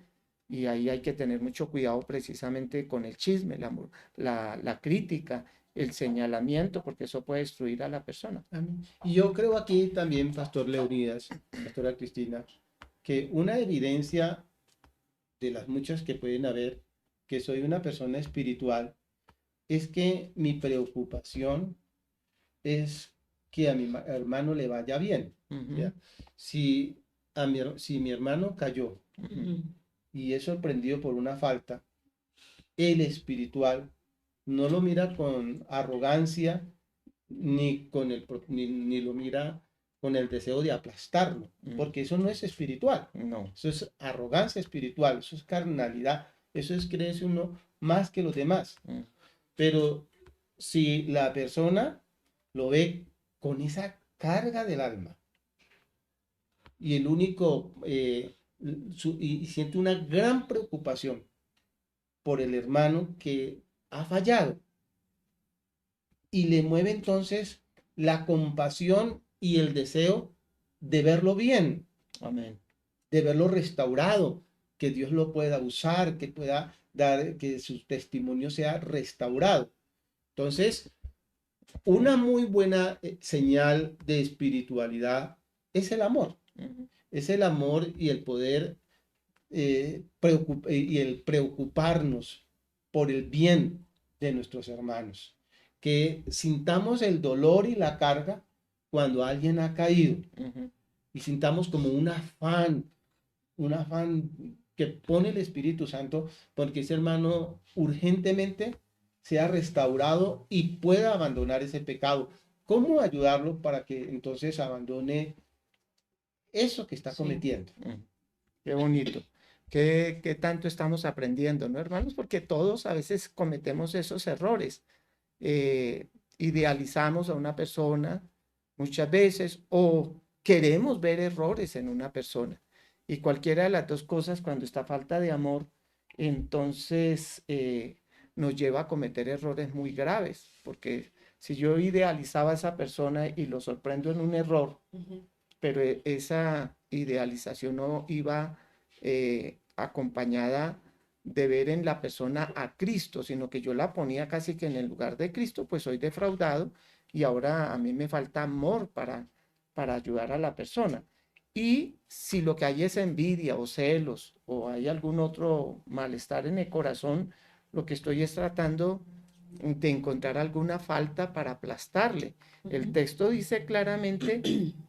y ahí hay que tener mucho cuidado precisamente con el chisme, la crítica, el señalamiento, porque eso puede destruir a la persona. Amén. Y yo creo aquí también, Pastor Leonidas, Pastora Cristina, que una evidencia de las muchas que pueden haber, que soy una persona espiritual, es que mi preocupación es que a mi hermano le vaya bien. ¿Ya? Si mi hermano cayó Ujú. y es sorprendido por una falta, el espiritual no lo mira con arrogancia ni lo mira con el deseo de aplastarlo, porque eso no es espiritual, No. eso es arrogancia espiritual, eso es carnalidad, eso es creerse uno más que los demás. Pero si la persona lo ve con esa carga del alma y el único y siente una gran preocupación por el hermano que ha fallado y le mueve entonces la compasión y el deseo de verlo bien, Amén. de verlo restaurado, que Dios lo pueda usar, que pueda dar, que su testimonio sea restaurado. Entonces, una muy buena señal de espiritualidad es el amor. Es el amor y el poder y el preocuparnos por el bien de nuestros hermanos. Que sintamos el dolor y la carga cuando alguien ha caído y sintamos como un afán que pone el Espíritu Santo porque ese hermano urgentemente sea restaurado y pueda abandonar ese pecado. ¿Cómo ayudarlo para que entonces abandone eso que está cometiendo? Qué bonito. ¿Qué tanto estamos aprendiendo, no, hermanos? Porque todos a veces cometemos esos errores. Idealizamos a una persona muchas veces o queremos ver errores en una persona. Y cualquiera de las dos cosas, cuando está falta de amor, entonces nos lleva a cometer errores muy graves. Porque si yo idealizaba a esa persona y lo sorprendo en un error, pero esa idealización no iba acompañada de ver en la persona a Cristo, sino que yo la ponía casi que en el lugar de Cristo, pues soy defraudado y ahora a mí me falta amor para ayudar a la persona. Y si lo que hay es envidia o celos o hay algún otro malestar en el corazón, lo que estoy es tratando de encontrar alguna falta para aplastarle. El texto dice claramente,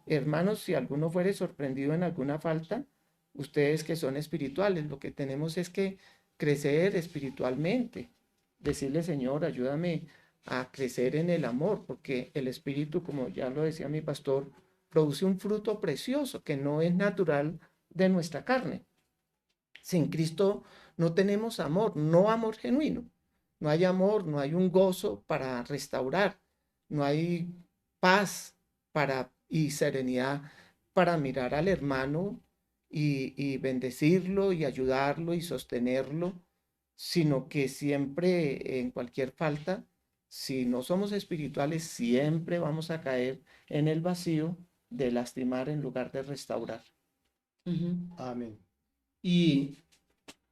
hermanos, si alguno fuere sorprendido en alguna falta, ustedes que son espirituales, lo que tenemos es que crecer espiritualmente, decirle, Señor, ayúdame a crecer en el amor, porque el espíritu, como ya lo decía mi pastor, produce un fruto precioso que no es natural de nuestra carne. Sin Cristo no tenemos amor, no amor genuino. No hay amor, no hay un gozo para restaurar, no hay paz y serenidad para mirar al hermano y bendecirlo y ayudarlo y sostenerlo, sino que siempre en cualquier falta, si no somos espirituales, siempre vamos a caer en el vacío de lastimar en lugar de restaurar. Ujú. Amén. Y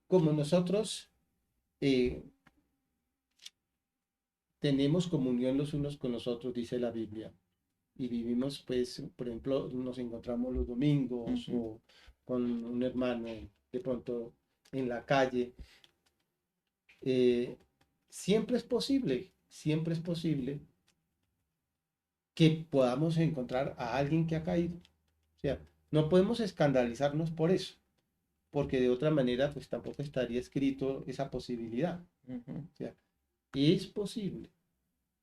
como nosotros eh, tenemos comunión los unos con los otros, dice la Biblia, y vivimos, pues, por ejemplo, nos encontramos los domingos o con un hermano de pronto en la calle, eh, siempre es posible que podamos encontrar a alguien que ha caído. O sea, no podemos escandalizarnos por eso, porque de otra manera, pues tampoco estaría escrito esa posibilidad. O sea, es posible.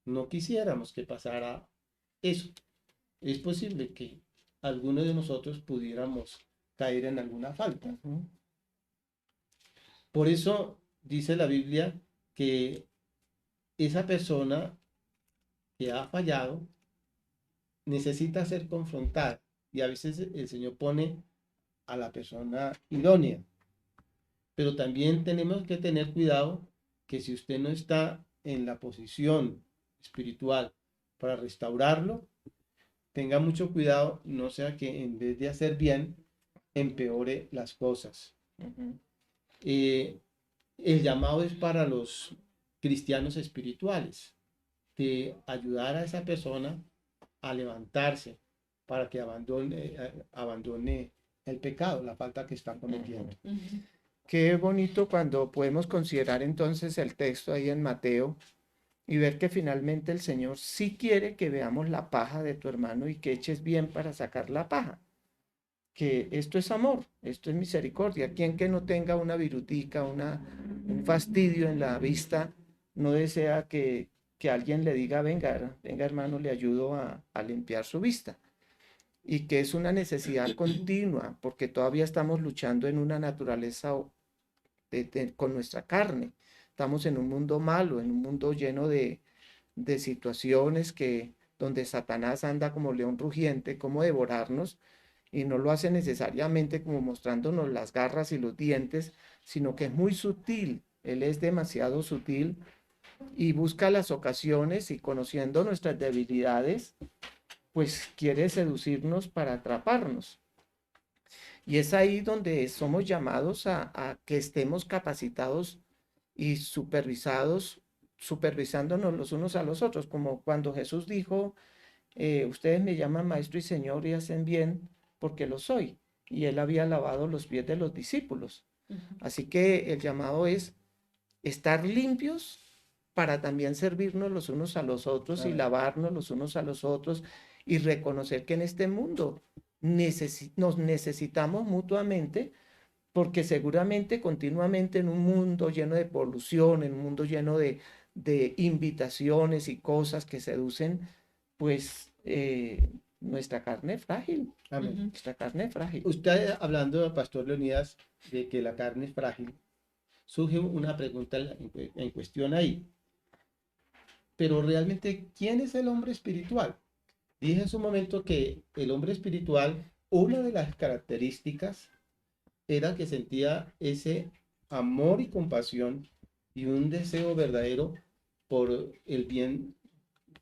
No quisiéramos que pasara eso. Es posible que alguno de nosotros pudiéramos caer en alguna falta. Por eso dice la Biblia que esa persona que ha fallado necesita ser confrontada. Y a veces el Señor pone a la persona idónea. Pero también tenemos que tener cuidado que si usted no está en la posición espiritual para restaurarlo, tenga mucho cuidado, no sea que en vez de hacer bien, empeore las cosas. Eh, el llamado es para los cristianos espirituales, de ayudar a esa persona a levantarse para que abandone el pecado, la falta que está cometiendo. Ujú. Qué bonito cuando podemos considerar entonces el texto ahí en Mateo y ver que finalmente el Señor sí quiere que veamos la paja de tu hermano y que eches bien para sacar la paja. Que esto es amor, esto es misericordia. Quien que no tenga una virutica, un fastidio en la vista, no desea que alguien le diga, venga, venga hermano, le ayudo a limpiar su vista. Y que es una necesidad continua, porque todavía estamos luchando en una naturaleza con nuestra carne. Estamos en un mundo malo, en un mundo lleno de situaciones donde Satanás anda como león rugiente, como devorarnos, y no lo hace necesariamente como mostrándonos las garras y los dientes, sino que es muy sutil. Él es demasiado sutil y busca las ocasiones y conociendo nuestras debilidades, pues quiere seducirnos para atraparnos. Y es ahí donde somos llamados a que estemos capacitados y supervisándonos los unos a los otros, como cuando Jesús dijo, ustedes me llaman maestro y señor y hacen bien porque lo soy. Y él había lavado los pies de los discípulos. Ujú. Así que el llamado es estar limpios para también servirnos los unos a los otros y Amén. lavarnos los unos a los otros y reconocer que en este mundo nos necesitamos mutuamente porque seguramente continuamente en un mundo lleno de polución, en un mundo lleno de invitaciones y cosas que seducen, pues nuestra carne es frágil, Amén. Ujú. nuestra carne es frágil. Usted hablando, Pastor Leonidas, de que la carne es frágil, surge una pregunta en cuestión ahí. Pero realmente, ¿quién es el hombre espiritual? Dije en su momento que el hombre espiritual, una de las características era que sentía ese amor y compasión y un deseo verdadero por el bien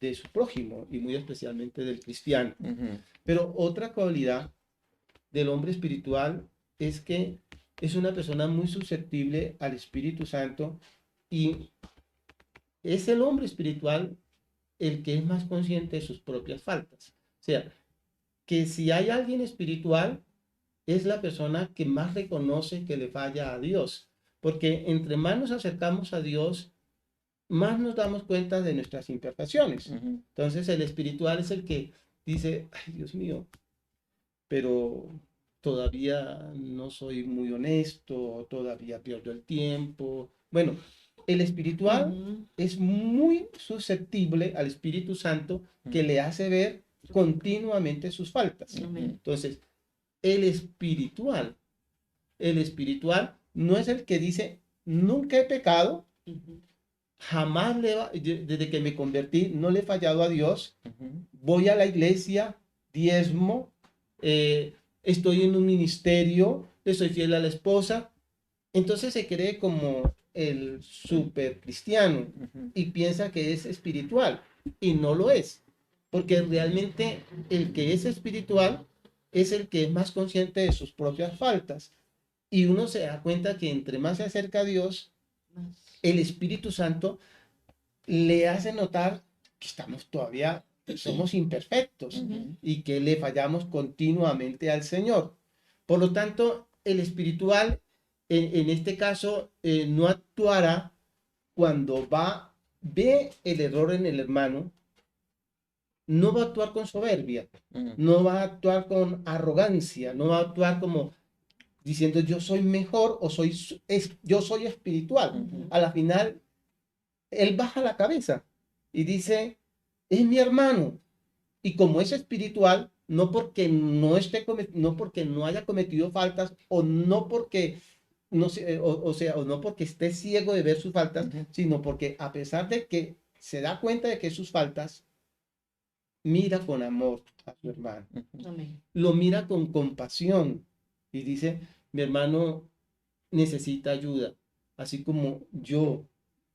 de su prójimo y muy especialmente del cristiano. Ujú. Pero otra cualidad del hombre espiritual es que es una persona muy susceptible al Espíritu Santo y es el hombre espiritual el que es más consciente de sus propias faltas. O sea, que si hay alguien espiritual, es la persona que más reconoce que le falla a Dios. Porque entre más nos acercamos a Dios, más nos damos cuenta de nuestras imperfecciones. Ujú. Entonces el espiritual es el que dice, ay Dios mío, pero todavía no soy muy honesto, todavía pierdo el tiempo. Bueno, el espiritual Ujú. es muy susceptible al Espíritu Santo que le hace ver continuamente sus faltas. Amén. Entonces, el espiritual no es el que dice, nunca he pecado, Ujú. jamás desde que me convertí, no le he fallado a Dios, Ujú. voy a la iglesia, diezmo, estoy en un ministerio, le soy fiel a la esposa. Entonces se cree como el super cristiano Ujú. y piensa que es espiritual y no lo es, porque realmente el que es espiritual es el que es más consciente de sus propias faltas y uno se da cuenta que entre más se acerca a Dios, el Espíritu Santo le hace notar que estamos todavía, somos imperfectos Ujú. y que le fallamos continuamente al Señor. Por lo tanto, el espiritual, en este caso, no actuará cuando ve el error en el hermano, no va a actuar con soberbia, Ujú. no va a actuar con arrogancia, no va a actuar como diciendo yo soy mejor o yo soy espiritual. Ujú. A la final, él baja la cabeza y dice, es mi hermano. Y como es espiritual, no porque no porque no haya cometido faltas o no porque o no porque esté ciego de ver sus faltas, Ujú. sino porque a pesar de que se da cuenta de que sus faltas, mira con amor a su hermano, Ujú. Amén. lo mira con compasión y dice, mi hermano necesita ayuda, así como yo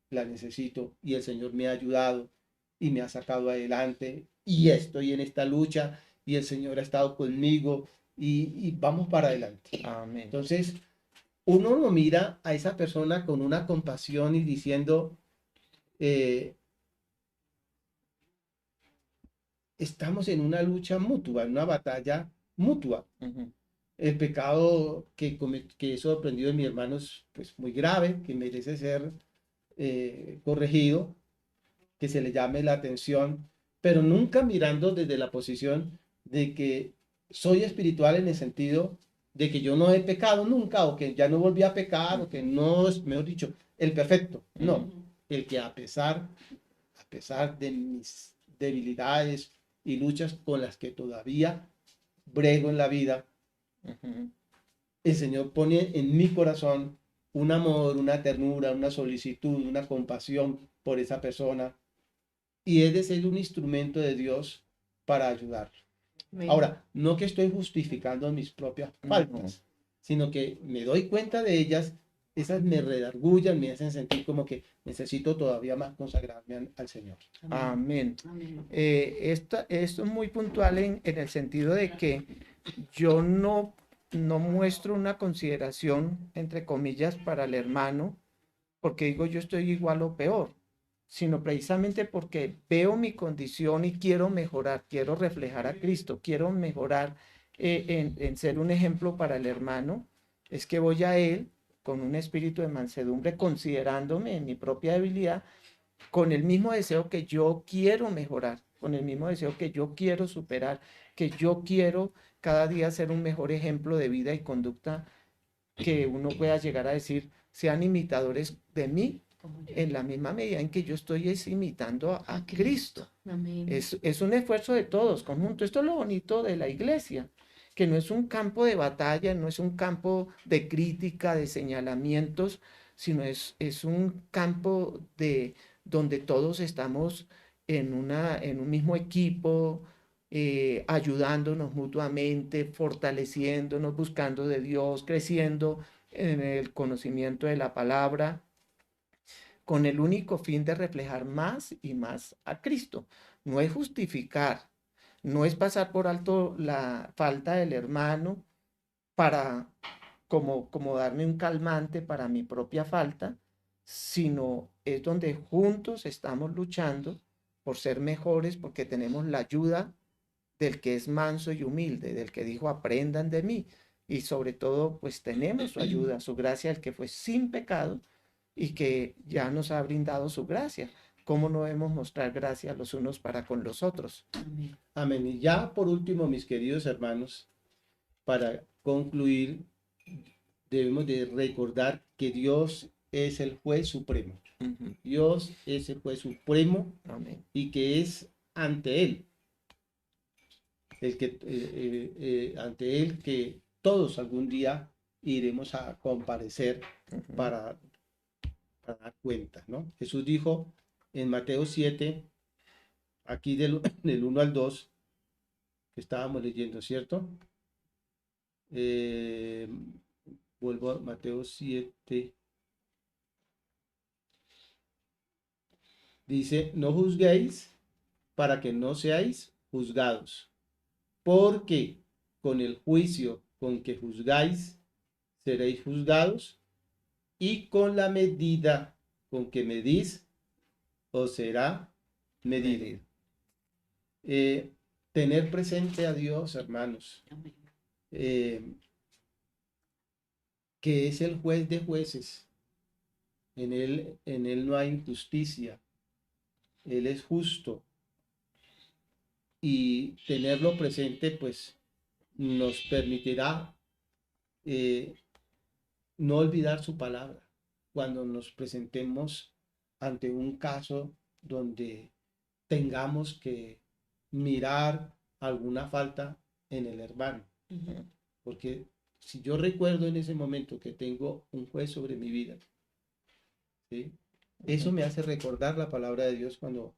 la necesito y el Señor me ha ayudado y me ha sacado adelante y estoy en esta lucha y el Señor ha estado conmigo y vamos para adelante. Amén. Entonces, uno lo mira a esa persona con una compasión y diciendo, eh, estamos en una lucha mutua, en una batalla mutua. Ujú. El pecado que he sorprendido en mi hermano es pues, muy grave, que merece ser corregido, que se le llame la atención, pero nunca mirando desde la posición de que soy espiritual en el sentido de que yo no he pecado nunca, o que ya no volví a pecar, o que no es, mejor dicho, el perfecto. No, Ujú. el que a pesar de mis debilidades y luchas con las que todavía brego en la vida, Ujú. el Señor pone en mi corazón un amor, una ternura, una solicitud, una compasión por esa persona y es de ser un instrumento de Dios para ayudarlo. Amén. Ahora, no que estoy justificando mis propias faltas, sino que me doy cuenta de ellas, esas me redargullan, me hacen sentir como que necesito todavía más consagrarme al Señor. Amén. Amén. Esto es muy puntual en el sentido de que yo no muestro una consideración, entre comillas, para el hermano, porque digo yo estoy igual o peor, sino precisamente porque veo mi condición y quiero mejorar, quiero reflejar a Cristo, quiero mejorar en ser un ejemplo para el hermano, es que voy a Él con un espíritu de mansedumbre, considerándome en mi propia debilidad, con el mismo deseo que yo quiero mejorar, con el mismo deseo que yo quiero superar, que yo quiero cada día ser un mejor ejemplo de vida y conducta, que uno pueda llegar a decir, sean imitadores de mí Como yo. en la misma medida en que yo estoy imitando a Cristo. Amén. Es un esfuerzo de todos, conjunto. Esto es lo bonito de la iglesia, que no es un campo de batalla, no es un campo de crítica, de señalamientos, sino es un campo donde todos estamos en un mismo equipo, ayudándonos mutuamente, fortaleciéndonos, buscando de Dios, creciendo en el conocimiento de la palabra, con el único fin de reflejar más y más a Cristo. No es justificar, no es pasar por alto la falta del hermano para como darme un calmante para mi propia falta, sino es donde juntos estamos luchando por ser mejores, porque tenemos la ayuda del que es manso y humilde, del que dijo aprendan de mí, y sobre todo pues tenemos su ayuda, su gracia, el que fue sin pecado y que ya nos ha brindado su gracia. ¿Cómo no debemos mostrar gracia los unos para con los otros? Amén. Amén. Y ya por último, mis queridos hermanos, para concluir, debemos de recordar que Dios es el juez supremo. Ujú. Dios es el juez supremo Amén. y que es ante Él, ante Él que todos algún día iremos a comparecer Ujú. para dar cuenta, ¿no? Jesús dijo en Mateo 7, aquí del 1 al 2, que estábamos leyendo, ¿cierto? Eh, vuelvo a Mateo 7. Dice, no juzguéis para que no seáis juzgados, porque con el juicio con que juzgáis, seréis juzgados, y con la medida con que medís, os será medido. Medido. Eh, tener presente a Dios, hermanos, Amén. Que es el juez de jueces. En él no hay injusticia. Él es justo. Y tenerlo presente, pues, nos permitirá no olvidar su palabra cuando nos presentemos ante un caso donde tengamos que mirar alguna falta en el hermano. Ujú. Porque si yo recuerdo en ese momento que tengo un juez sobre mi vida, ¿sí? Eso me hace recordar la palabra de Dios cuando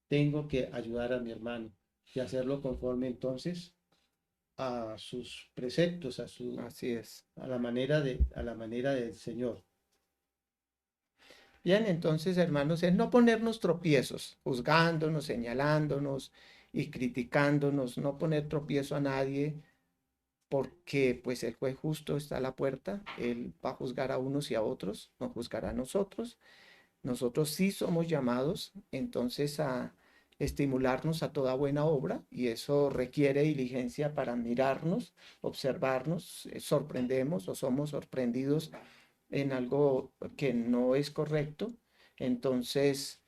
tengo que ayudar a mi hermano y hacerlo conforme entonces a sus preceptos, Así es. a la manera del Señor. Bien, entonces, hermanos, es no ponernos tropiezos, juzgándonos, señalándonos y criticándonos, no poner tropiezo a nadie, porque pues el juez justo está a la puerta, él va a juzgar a unos y a otros, nos juzgará a nosotros. Nosotros sí somos llamados entonces a estimularnos a toda buena obra y eso requiere diligencia para mirarnos, observarnos, sorprendemos o somos sorprendidos en algo que no es correcto. Entonces,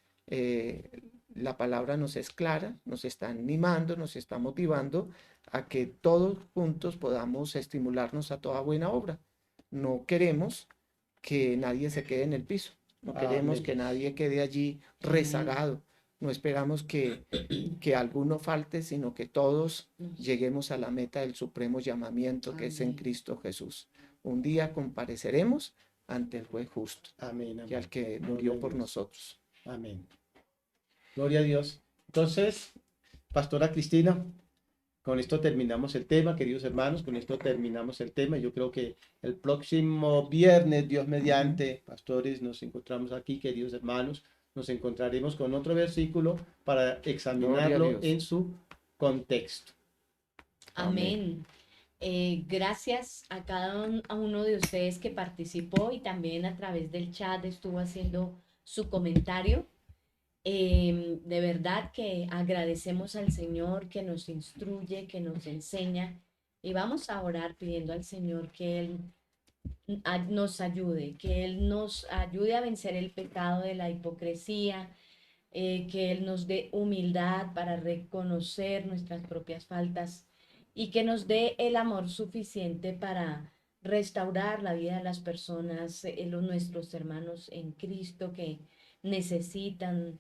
la palabra nos es clara, nos está animando, nos está motivando a que todos juntos podamos estimularnos a toda buena obra. No queremos que nadie se quede en el piso. No queremos Amén. que nadie quede allí rezagado. No esperamos que alguno falte, sino que todos lleguemos a la meta del supremo llamamiento que es en Amén. Cristo Jesús. Un día compareceremos ante el juez justo Amén, y amén. al que Gloria murió a por Dios. nosotros. Amén. Gloria a Dios. Entonces, Pastora Cristina, con esto terminamos el tema, queridos hermanos, con esto terminamos el tema. Yo creo que el próximo viernes, Dios mediante, pastores, nos encontramos aquí, queridos hermanos, nos encontraremos con otro versículo para examinarlo Dios. en su contexto. Amén. Gracias a a uno de ustedes que participó y también a través del chat estuvo haciendo su comentario. De verdad que agradecemos al Señor que nos instruye, que nos enseña y vamos a orar pidiendo al Señor que Él nos ayude, que Él nos ayude a vencer el pecado de la hipocresía, que Él nos dé humildad para reconocer nuestras propias faltas y que nos dé el amor suficiente para restaurar la vida de las personas, nuestros hermanos en Cristo que necesitan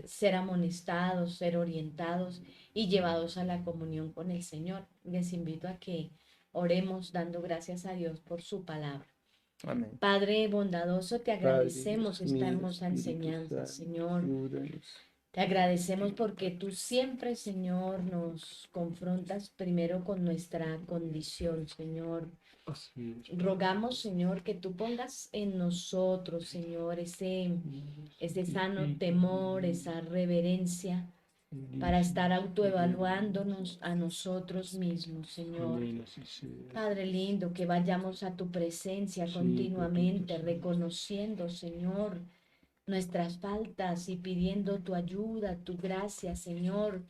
ser amonestados, ser orientados y llevados a la comunión con el Señor. Les invito a que oremos dando gracias a Dios por su palabra. Amén. Padre bondadoso, te agradecemos Padre, esta mío, hermosa Espíritu enseñanza, Santo, Señor. ayúdanos. Te agradecemos porque tú siempre, Señor, nos confrontas primero con nuestra condición, Señor. Así es. Rogamos, Señor, que tú pongas en nosotros, Señor, ese sano temor, esa reverencia para estar autoevaluándonos a nosotros mismos, Señor. Amén, así sea. Padre lindo, que vayamos a tu presencia Sí, continuamente, papito, sí. reconociendo, Señor, nuestras faltas y pidiendo tu ayuda, tu gracia, Señor,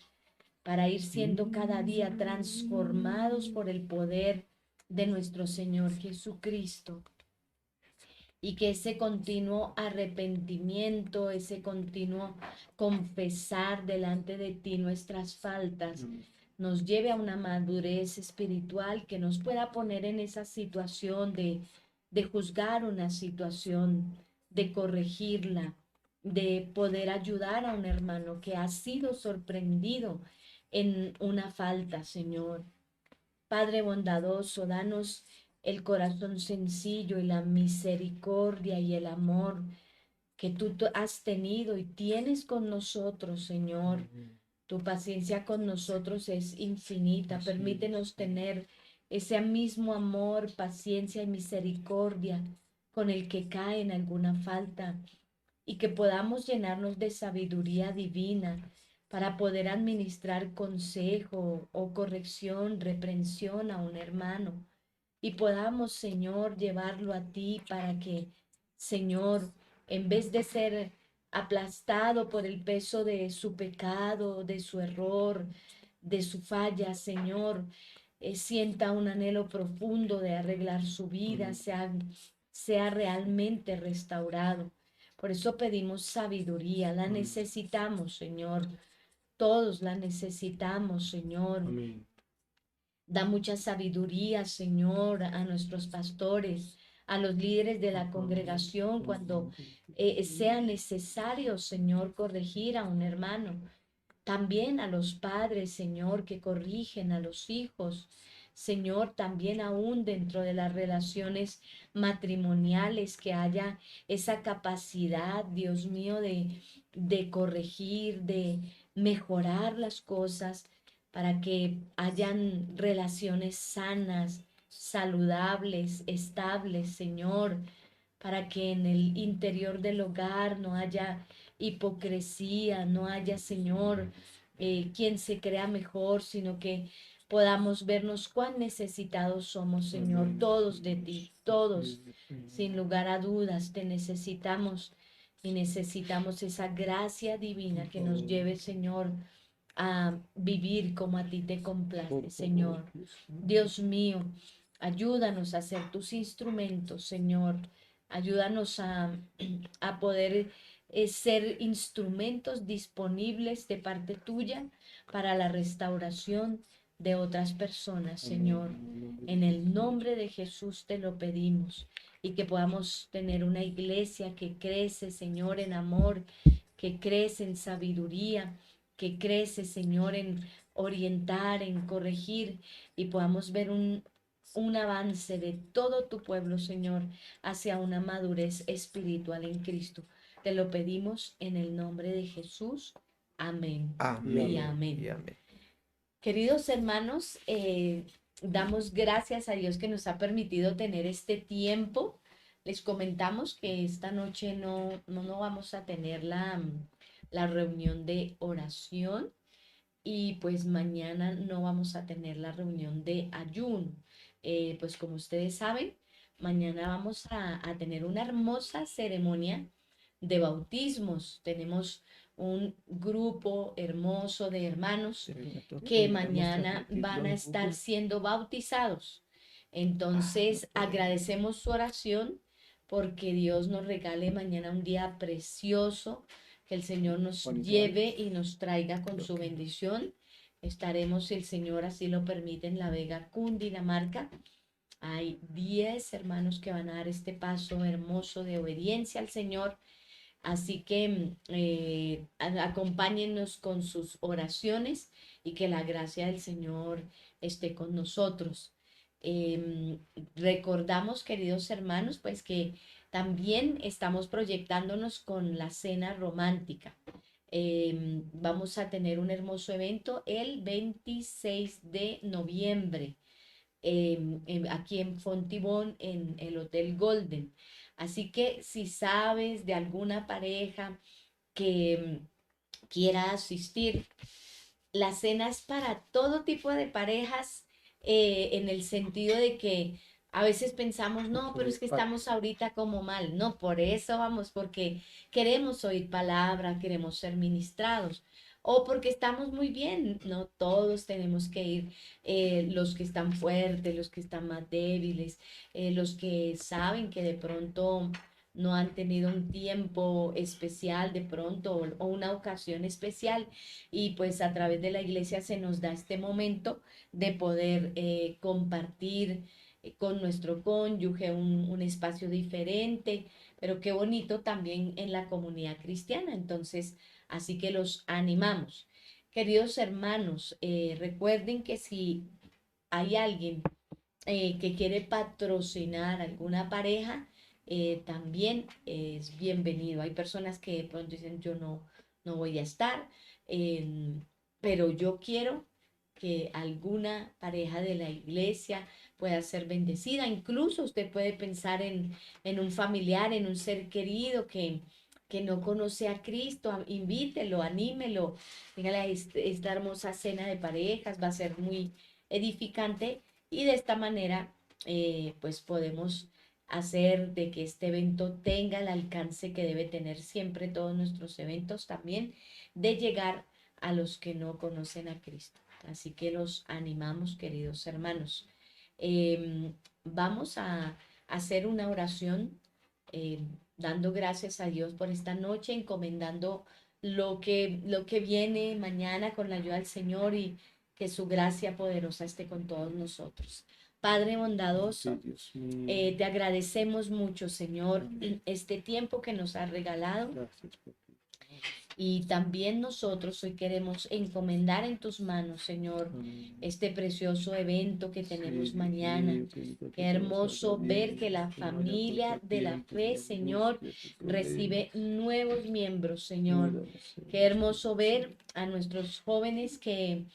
para ir siendo cada día transformados por el poder de nuestro Señor Jesucristo. Y que ese continuo arrepentimiento, ese continuo confesar delante de ti nuestras faltas, nos lleve a una madurez espiritual que nos pueda poner en esa situación de juzgar una situación, de corregirla, de poder ayudar a un hermano que ha sido sorprendido en una falta, Señor. Padre bondadoso, danos el corazón sencillo y la misericordia y el amor que tú has tenido y tienes con nosotros, Señor. Tu paciencia con nosotros es infinita. Permítenos tener ese mismo amor, paciencia y misericordia con el que cae en alguna falta, y que podamos llenarnos de sabiduría divina para poder administrar consejo o corrección, reprensión a un hermano, y podamos, Señor, llevarlo a ti para que, Señor, en vez de ser aplastado por el peso de su pecado, de su error, de su falla, Señor, sienta un anhelo profundo de arreglar su vida, sea realmente restaurado. Por eso pedimos sabiduría, la necesitamos, Señor. Todos la necesitamos, Señor. Da mucha sabiduría, Señor, a nuestros pastores, a los líderes de la congregación cuando sea necesario, Señor, corregir a un hermano. También a los padres, Señor, que corrigen a los hijos. Señor, también aún dentro de las relaciones matrimoniales, que haya esa capacidad, Dios mío, de corregir, de mejorar las cosas para que hayan relaciones sanas, saludables, estables, Señor, para que en el interior del hogar no haya hipocresía, no haya, Señor, quien se crea mejor, sino que podamos vernos cuán necesitados somos, Señor, todos de ti, todos, sin lugar a dudas, te necesitamos y necesitamos esa gracia divina que nos lleve, Señor, a vivir como a ti te complace, Señor. Dios mío, ayúdanos a ser tus instrumentos, Señor. Ayúdanos a poder ser instrumentos disponibles de parte tuya para la restauración de otras personas, Señor. En el nombre de Jesús te lo pedimos, y que podamos tener una iglesia que crece, Señor, en amor, que crece en sabiduría, que crece, Señor, en orientar, en corregir, y podamos ver un avance de todo tu pueblo, Señor, hacia una madurez espiritual en Cristo. Te lo pedimos en el nombre de Jesús. Amén. Amén. Y amén. Y amén. Queridos hermanos, damos gracias a Dios que nos ha permitido tener este tiempo. Les comentamos que esta noche no vamos a tener la reunión de oración, y pues mañana no vamos a tener la reunión de ayuno. Pues como ustedes saben, mañana vamos a tener una hermosa ceremonia de bautismos. Tenemos un grupo hermoso de hermanos que mañana van a estar siendo bautizados. Entonces, agradecemos su oración porque Dios nos regale mañana un día precioso, que el Señor nos lleve y nos traiga con su bendición. Estaremos, si el Señor así lo permite, en La Vega, Cundinamarca. Hay 10 hermanos que van a dar este paso hermoso de obediencia al Señor. Así que acompáñennos con sus oraciones, y que la gracia del Señor esté con nosotros. Recordamos, queridos hermanos, pues que también estamos proyectándonos con la cena romántica. Vamos a tener un hermoso evento el 26 de noviembre aquí en Fontibón, en el Hotel Golden. Así que si sabes de alguna pareja que quiera asistir, la cena es para todo tipo de parejas, en el sentido de que a veces pensamos, no, pero es que estamos ahorita como mal. No, por eso vamos, porque queremos oír palabra, queremos ser ministrados, o porque estamos muy bien. No todos tenemos que ir, los que están fuertes, los que están más débiles, los que saben que de pronto no han tenido un tiempo especial de pronto, o una ocasión especial, y pues a través de la iglesia se nos da este momento de poder compartir con nuestro cónyuge un espacio diferente, pero qué bonito también en la comunidad cristiana. Entonces, así que los animamos. Queridos hermanos, recuerden que si hay alguien que quiere patrocinar alguna pareja, también es bienvenido. Hay personas que de pronto dicen, yo no voy a estar, pero yo quiero que alguna pareja de la iglesia pueda ser bendecida. Incluso usted puede pensar en un familiar, en un ser querido que no conoce a Cristo, invítelo, anímelo, dígale esta hermosa cena de parejas, va a ser muy edificante y de esta manera pues podemos hacer de que este evento tenga el alcance que debe tener siempre todos nuestros eventos también, de llegar a los que no conocen a Cristo. Así que los animamos, queridos hermanos. Vamos a hacer una oración dando gracias a Dios por esta noche, encomendando lo que viene mañana con la ayuda del Señor y que su gracia poderosa esté con todos nosotros. Padre bondadoso, Dios mío. te agradecemos mucho, Señor, este tiempo que nos has regalado Gracias por tu y también nosotros hoy queremos encomendar en tus manos, Señor, amén. este precioso evento que tenemos Sí, mañana. Dios mío, que Qué todo hermoso salga ver bien, que la que no haya familia de la contratiempos, fe, ni Señor, angustias, ni recibe problemas. nuevos miembros, Señor. Ayúdanos, Señor, Qué hermoso ver a nuestros jóvenes que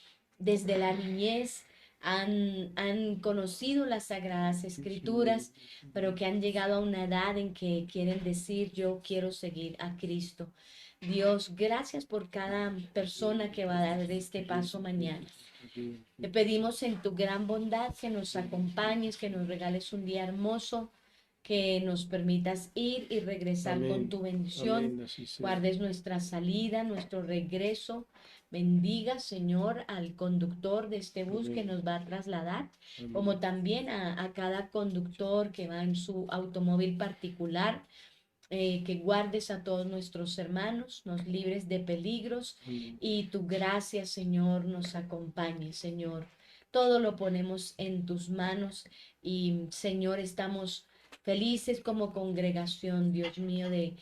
desde la niñez han conocido las sagradas escrituras, pero que han llegado a una edad en que quieren decir, yo quiero seguir a Cristo. Dios, gracias por cada persona que va a dar este paso mañana. Te pedimos en tu gran bondad que nos acompañes, que nos regales un día hermoso, que nos permitas ir y regresar con Amén. tu bendición. Amén, así sea. Guardes nuestra salida, nuestro regreso. Bendiga, Señor, al conductor de este bus que Amén. nos va a trasladar, Amén. como también a cada conductor que va en su automóvil particular. Que guardes a todos nuestros hermanos, nos libres de peligros Amén. y tu gracia, Señor, nos acompañe, Señor. Todo lo ponemos en tus manos y, Señor, estamos felices como congregación, Dios mío, de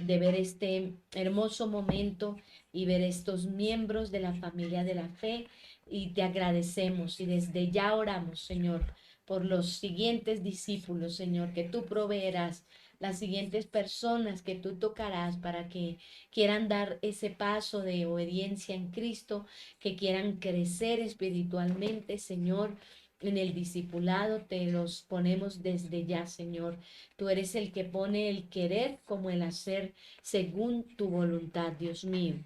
ver este hermoso momento y ver estos miembros de la familia de la fe y te agradecemos y desde ya oramos, Señor, por los siguientes discípulos, Señor, que tú proveerás las siguientes personas que tú tocarás para que quieran dar ese paso de obediencia en Cristo, que quieran crecer espiritualmente, Señor. En el discipulado te los ponemos desde ya, Señor. Tú eres el que pone el querer como el hacer según tu voluntad, Dios mío.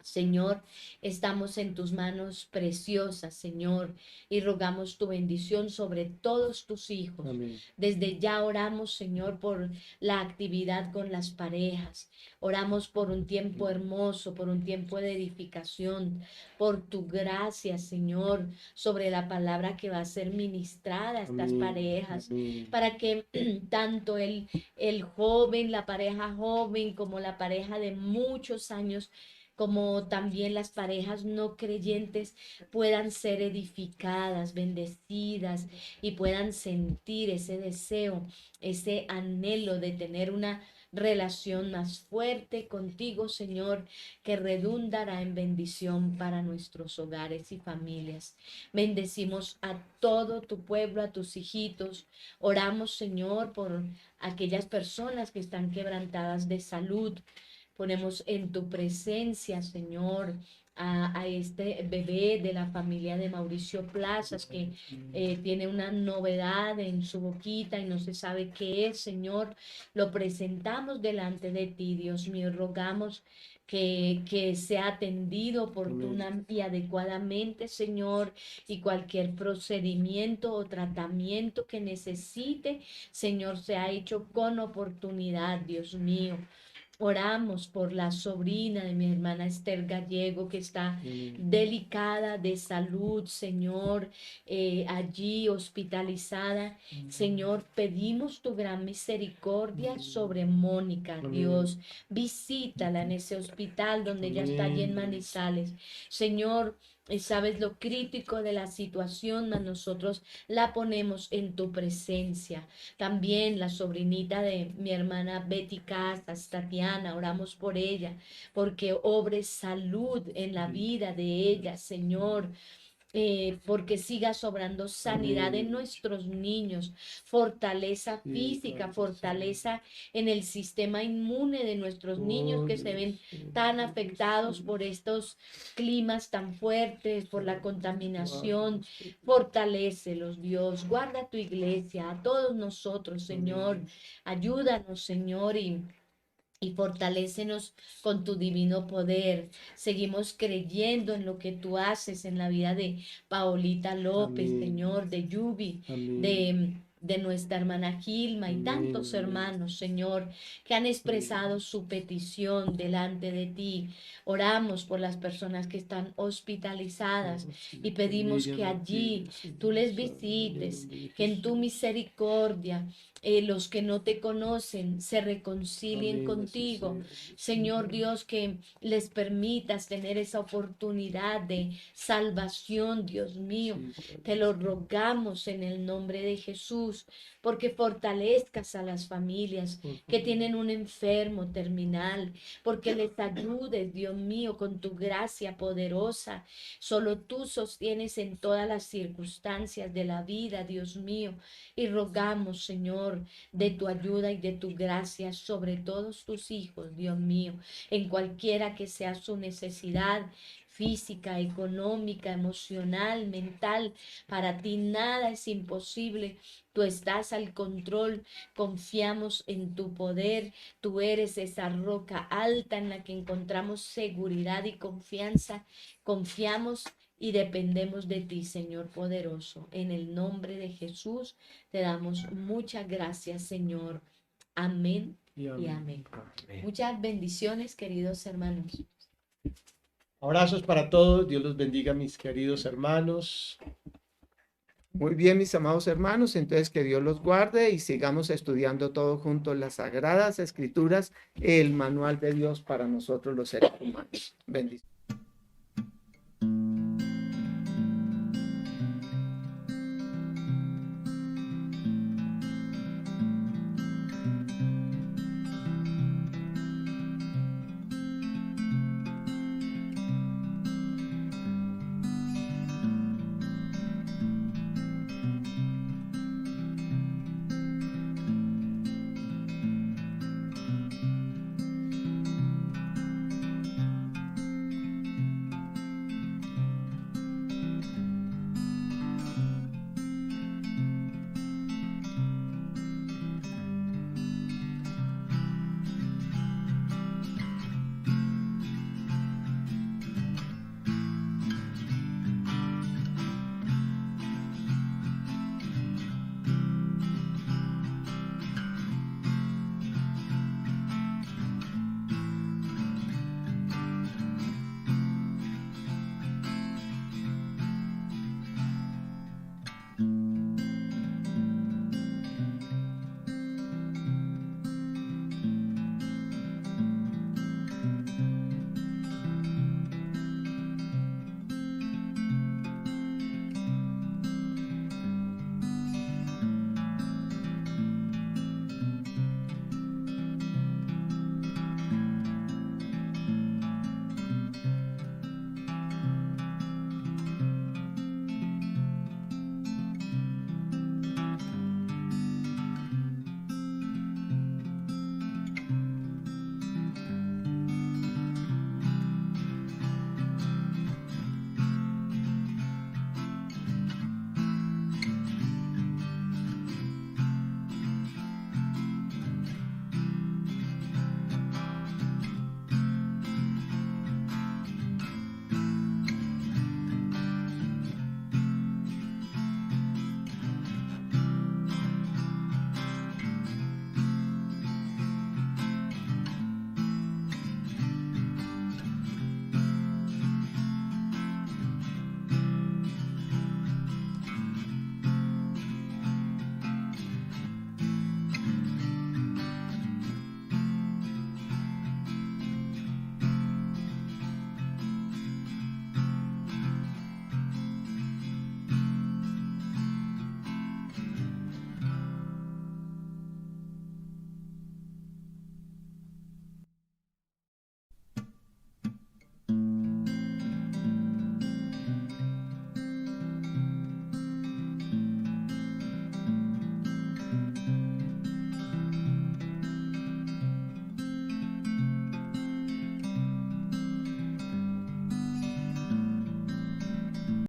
Señor, estamos en tus manos preciosas, Señor, y rogamos tu bendición sobre todos tus hijos. Amén. Desde ya oramos, Señor, por la actividad con las parejas. Oramos por un tiempo hermoso, por un tiempo de edificación, por tu gracia, Señor, sobre la palabra que va a ser ministrada a estas Amén. parejas, Amén. para que tanto el joven, la pareja joven, como la pareja de muchos años, como también las parejas no creyentes puedan ser edificadas, bendecidas y puedan sentir ese deseo, ese anhelo de tener una relación más fuerte contigo, Señor, que redundará en bendición para nuestros hogares y familias. Bendecimos a todo tu pueblo, a tus hijitos. Oramos, Señor, por aquellas personas que están quebrantadas de salud. Ponemos en tu presencia, Señor, a este bebé de la familia de Mauricio Plazas que tiene una novedad en su boquita y no se sabe qué es, Señor. Lo presentamos delante de ti, Dios mío. Rogamos que sea atendido oportuna y adecuadamente, Señor, y cualquier procedimiento o tratamiento que necesite, Señor, sea hecho con oportunidad, Dios mío. Oramos por la sobrina de mi hermana Esther Gallego, que está delicada de salud, Señor, allí hospitalizada. Señor, pedimos tu gran misericordia sobre Mónica, Dios. Visítala en ese hospital donde ella está allí en Manizales. Señor, sabes lo crítico de la situación, mas nosotros la ponemos en tu presencia. También la sobrinita de mi hermana Betty Casas, Tatiana, oramos por ella, porque obre salud en la vida de ella, Señor. porque siga sobrando sanidad en Amén. nuestros niños, fortaleza Sí, física, Padre fortaleza en el sistema inmune de nuestros niños que se ven tan afectados por estos climas tan fuertes, por la contaminación. Fortalécelos, Dios, guarda tu iglesia, a todos nosotros, Señor, ayúdanos, Señor, y fortalécenos con tu divino poder. Seguimos creyendo en lo que tú haces en la vida de Paolita López, Amén. Señor, de Yubi, Amén. de nuestra hermana Gilma y Amén, tantos amén. hermanos, Señor, que han expresado su petición delante de ti. Oramos por las personas que están hospitalizadas y pedimos que allí tú les visites, que en tu misericordia los que no te conocen se reconcilien contigo. Señor Dios, que les permitas tener esa oportunidad de salvación, Dios mío. Te lo rogamos en el nombre de Jesús, porque fortalezcas a las familias que tienen un enfermo terminal, porque les ayudes, Dios mío, con tu gracia poderosa. Solo tú sostienes en todas las circunstancias de la vida, Dios mío, y rogamos, Señor, de tu ayuda y de tu gracia sobre todos tus hijos, Dios mío, en cualquiera que sea su necesidad física, económica, emocional, mental. Para ti nada es imposible. Tú estás al control, confiamos en tu poder. Tú eres esa roca alta en la que encontramos seguridad y confianza. Confiamos y dependemos de ti, Señor poderoso. En el nombre de Jesús te damos muchas gracias, Señor. Amén y amén. Muchas bendiciones, queridos hermanos. Abrazos para todos. Dios los bendiga, mis queridos hermanos. Muy bien, mis amados hermanos, entonces que Dios los guarde y sigamos estudiando todos juntos las Sagradas Escrituras, el manual de Dios para nosotros los seres humanos. Bendiciones.